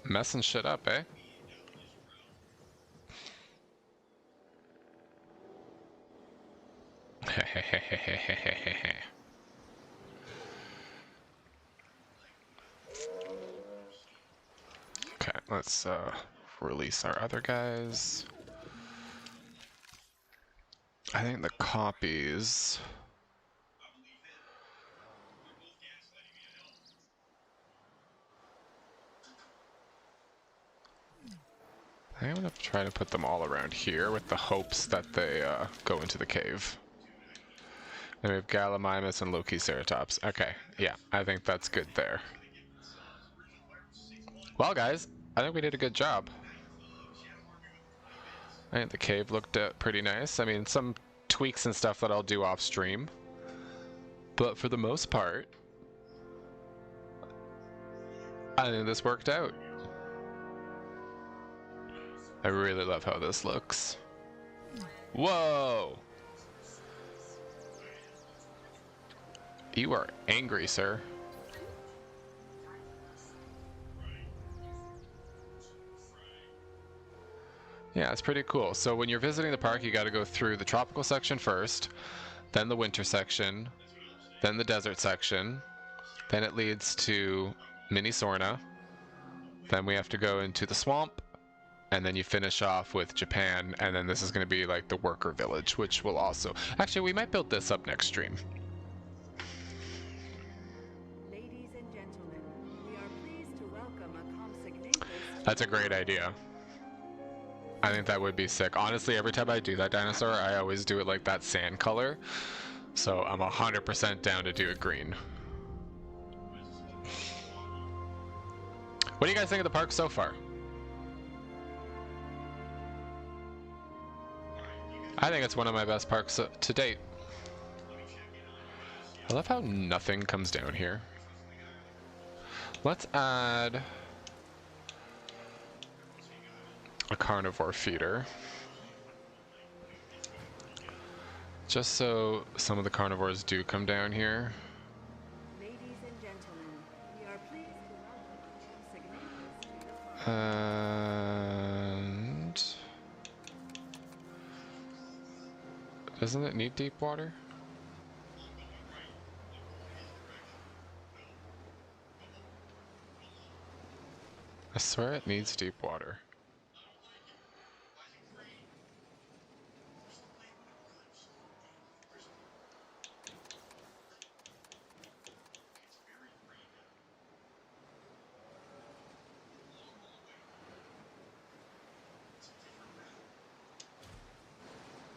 messing shit up, eh? Okay, let's release our other guys. I think the copies... I'm gonna try to put them all around here with the hopes that they go into the cave. Then we have Gallimimus and Lokiceratops. Okay, yeah, I think that's good there. Well, guys, I think we did a good job. I think the cave looked pretty nice. I mean, some tweaks and stuff that I'll do off stream. But for the most part, I think this worked out. I really love how this looks. Whoa! You are angry, sir. Yeah, it's pretty cool. So when you're visiting the park, you got to go through the tropical section first, then the winter section, then the desert section, then it leads to Mini Sorna, then we have to go into the swamp, and then you finish off with Japan, and then this is going to be like the worker village, which will also... Actually, we might build this up next stream. Ladies and gentlemen, we are pleased to welcome a consignatus. That's a great idea. I think that would be sick. Honestly, every time I do that dinosaur, I always do it like that sand color. So I'm 100% down to do it green. What do you guys think of the park so far? I think it's one of my best parks to date. I love how nothing comes down here. Let's add a carnivore feeder. Just so some of the carnivores do come down here. Ladies and gentlemen, we are pleased to welcome a consignatus to the park. And... doesn't it need deep water? I swear it needs deep water.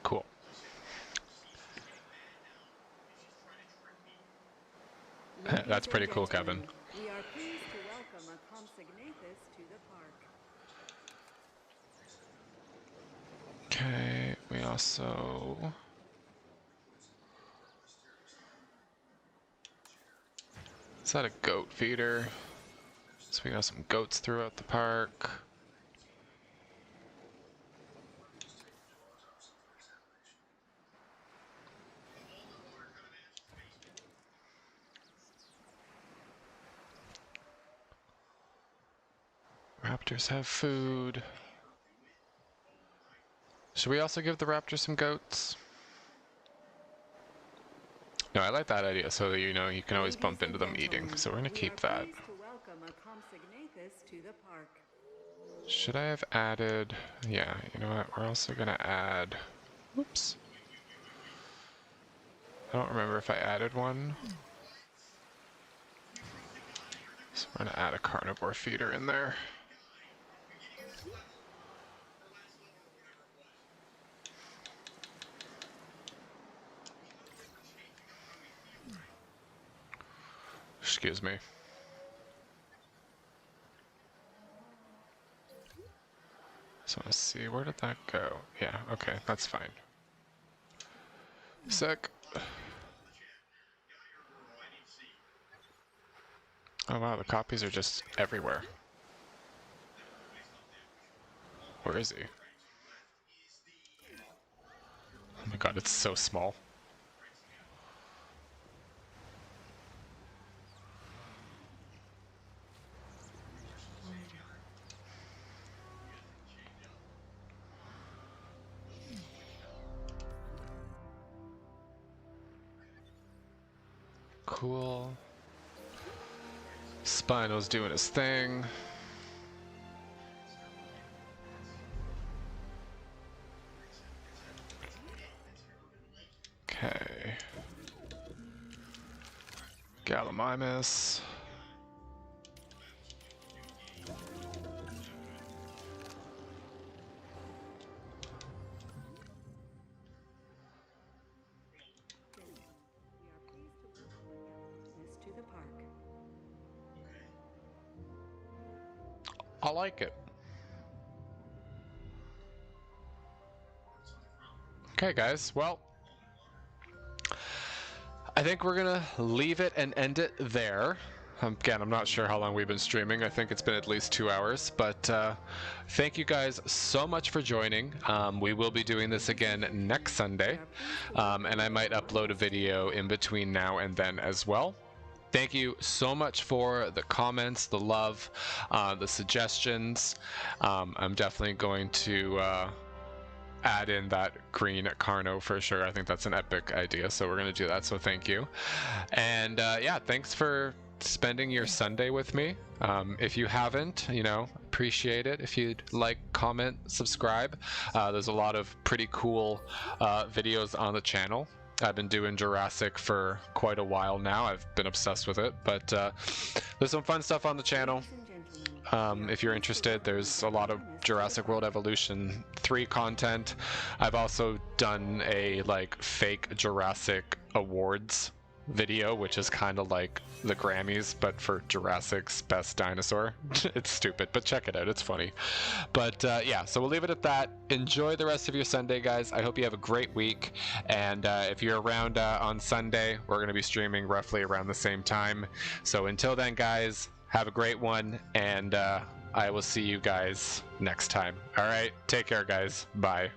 Cool. That's pretty cool, Kevin. We are pleased to welcome a consignatus to the park. Okay, we also... Is that a goat feeder? So we got some goats throughout the park. Raptors have food. Should we also give the raptors some goats? No, I like that idea, so that you know you can always bump into them eating. So we're gonna keep that. To welcome a consignatus to the park. Should I have added... Yeah, you know what? We're also gonna add... Oops. I don't remember if I added one. So we're gonna add a carnivore feeder in there. Excuse me. So let's see, where did that go? Yeah, okay, that's fine. Sick. Oh wow, the copies are just everywhere. Where is he? Oh my god, it's so small. Cool. Spino's doing his thing. Okay. Gallimimus. To the park. I like it. Okay, guys. Well, I think we're gonna leave it and end it there. Again, I'm not sure how long we've been streaming. I think it's been at least 2 hours, but thank you guys so much for joining. We will be doing this again next Sunday, and I might upload a video in between now and then as well. Thank you so much for the comments, the love, the suggestions. I'm definitely going to add in that green Carno for sure. I think that's an epic idea, so we're going to do that, so thank you. And yeah, thanks for spending your Sunday with me. If you haven't, you know, appreciate it. If you'd like, comment, subscribe. There's a lot of pretty cool videos on the channel. I've been doing Jurassic for quite a while now. I've been obsessed with it, but there's some fun stuff on the channel. If you're interested, there's a lot of Jurassic World Evolution 3 content. I've also done a like fake Jurassic Awards video, which is kind of like the Grammys but for Jurassic's best dinosaur. It's stupid, but check it out, it's funny. But yeah, so we'll leave it at that. Enjoy the rest of your Sunday, guys. I hope you have a great week, and if you're around on Sunday, we're going to be streaming roughly around the same time. So until then, guys, have a great one, and I will see you guys next time. All right, take care, guys. Bye.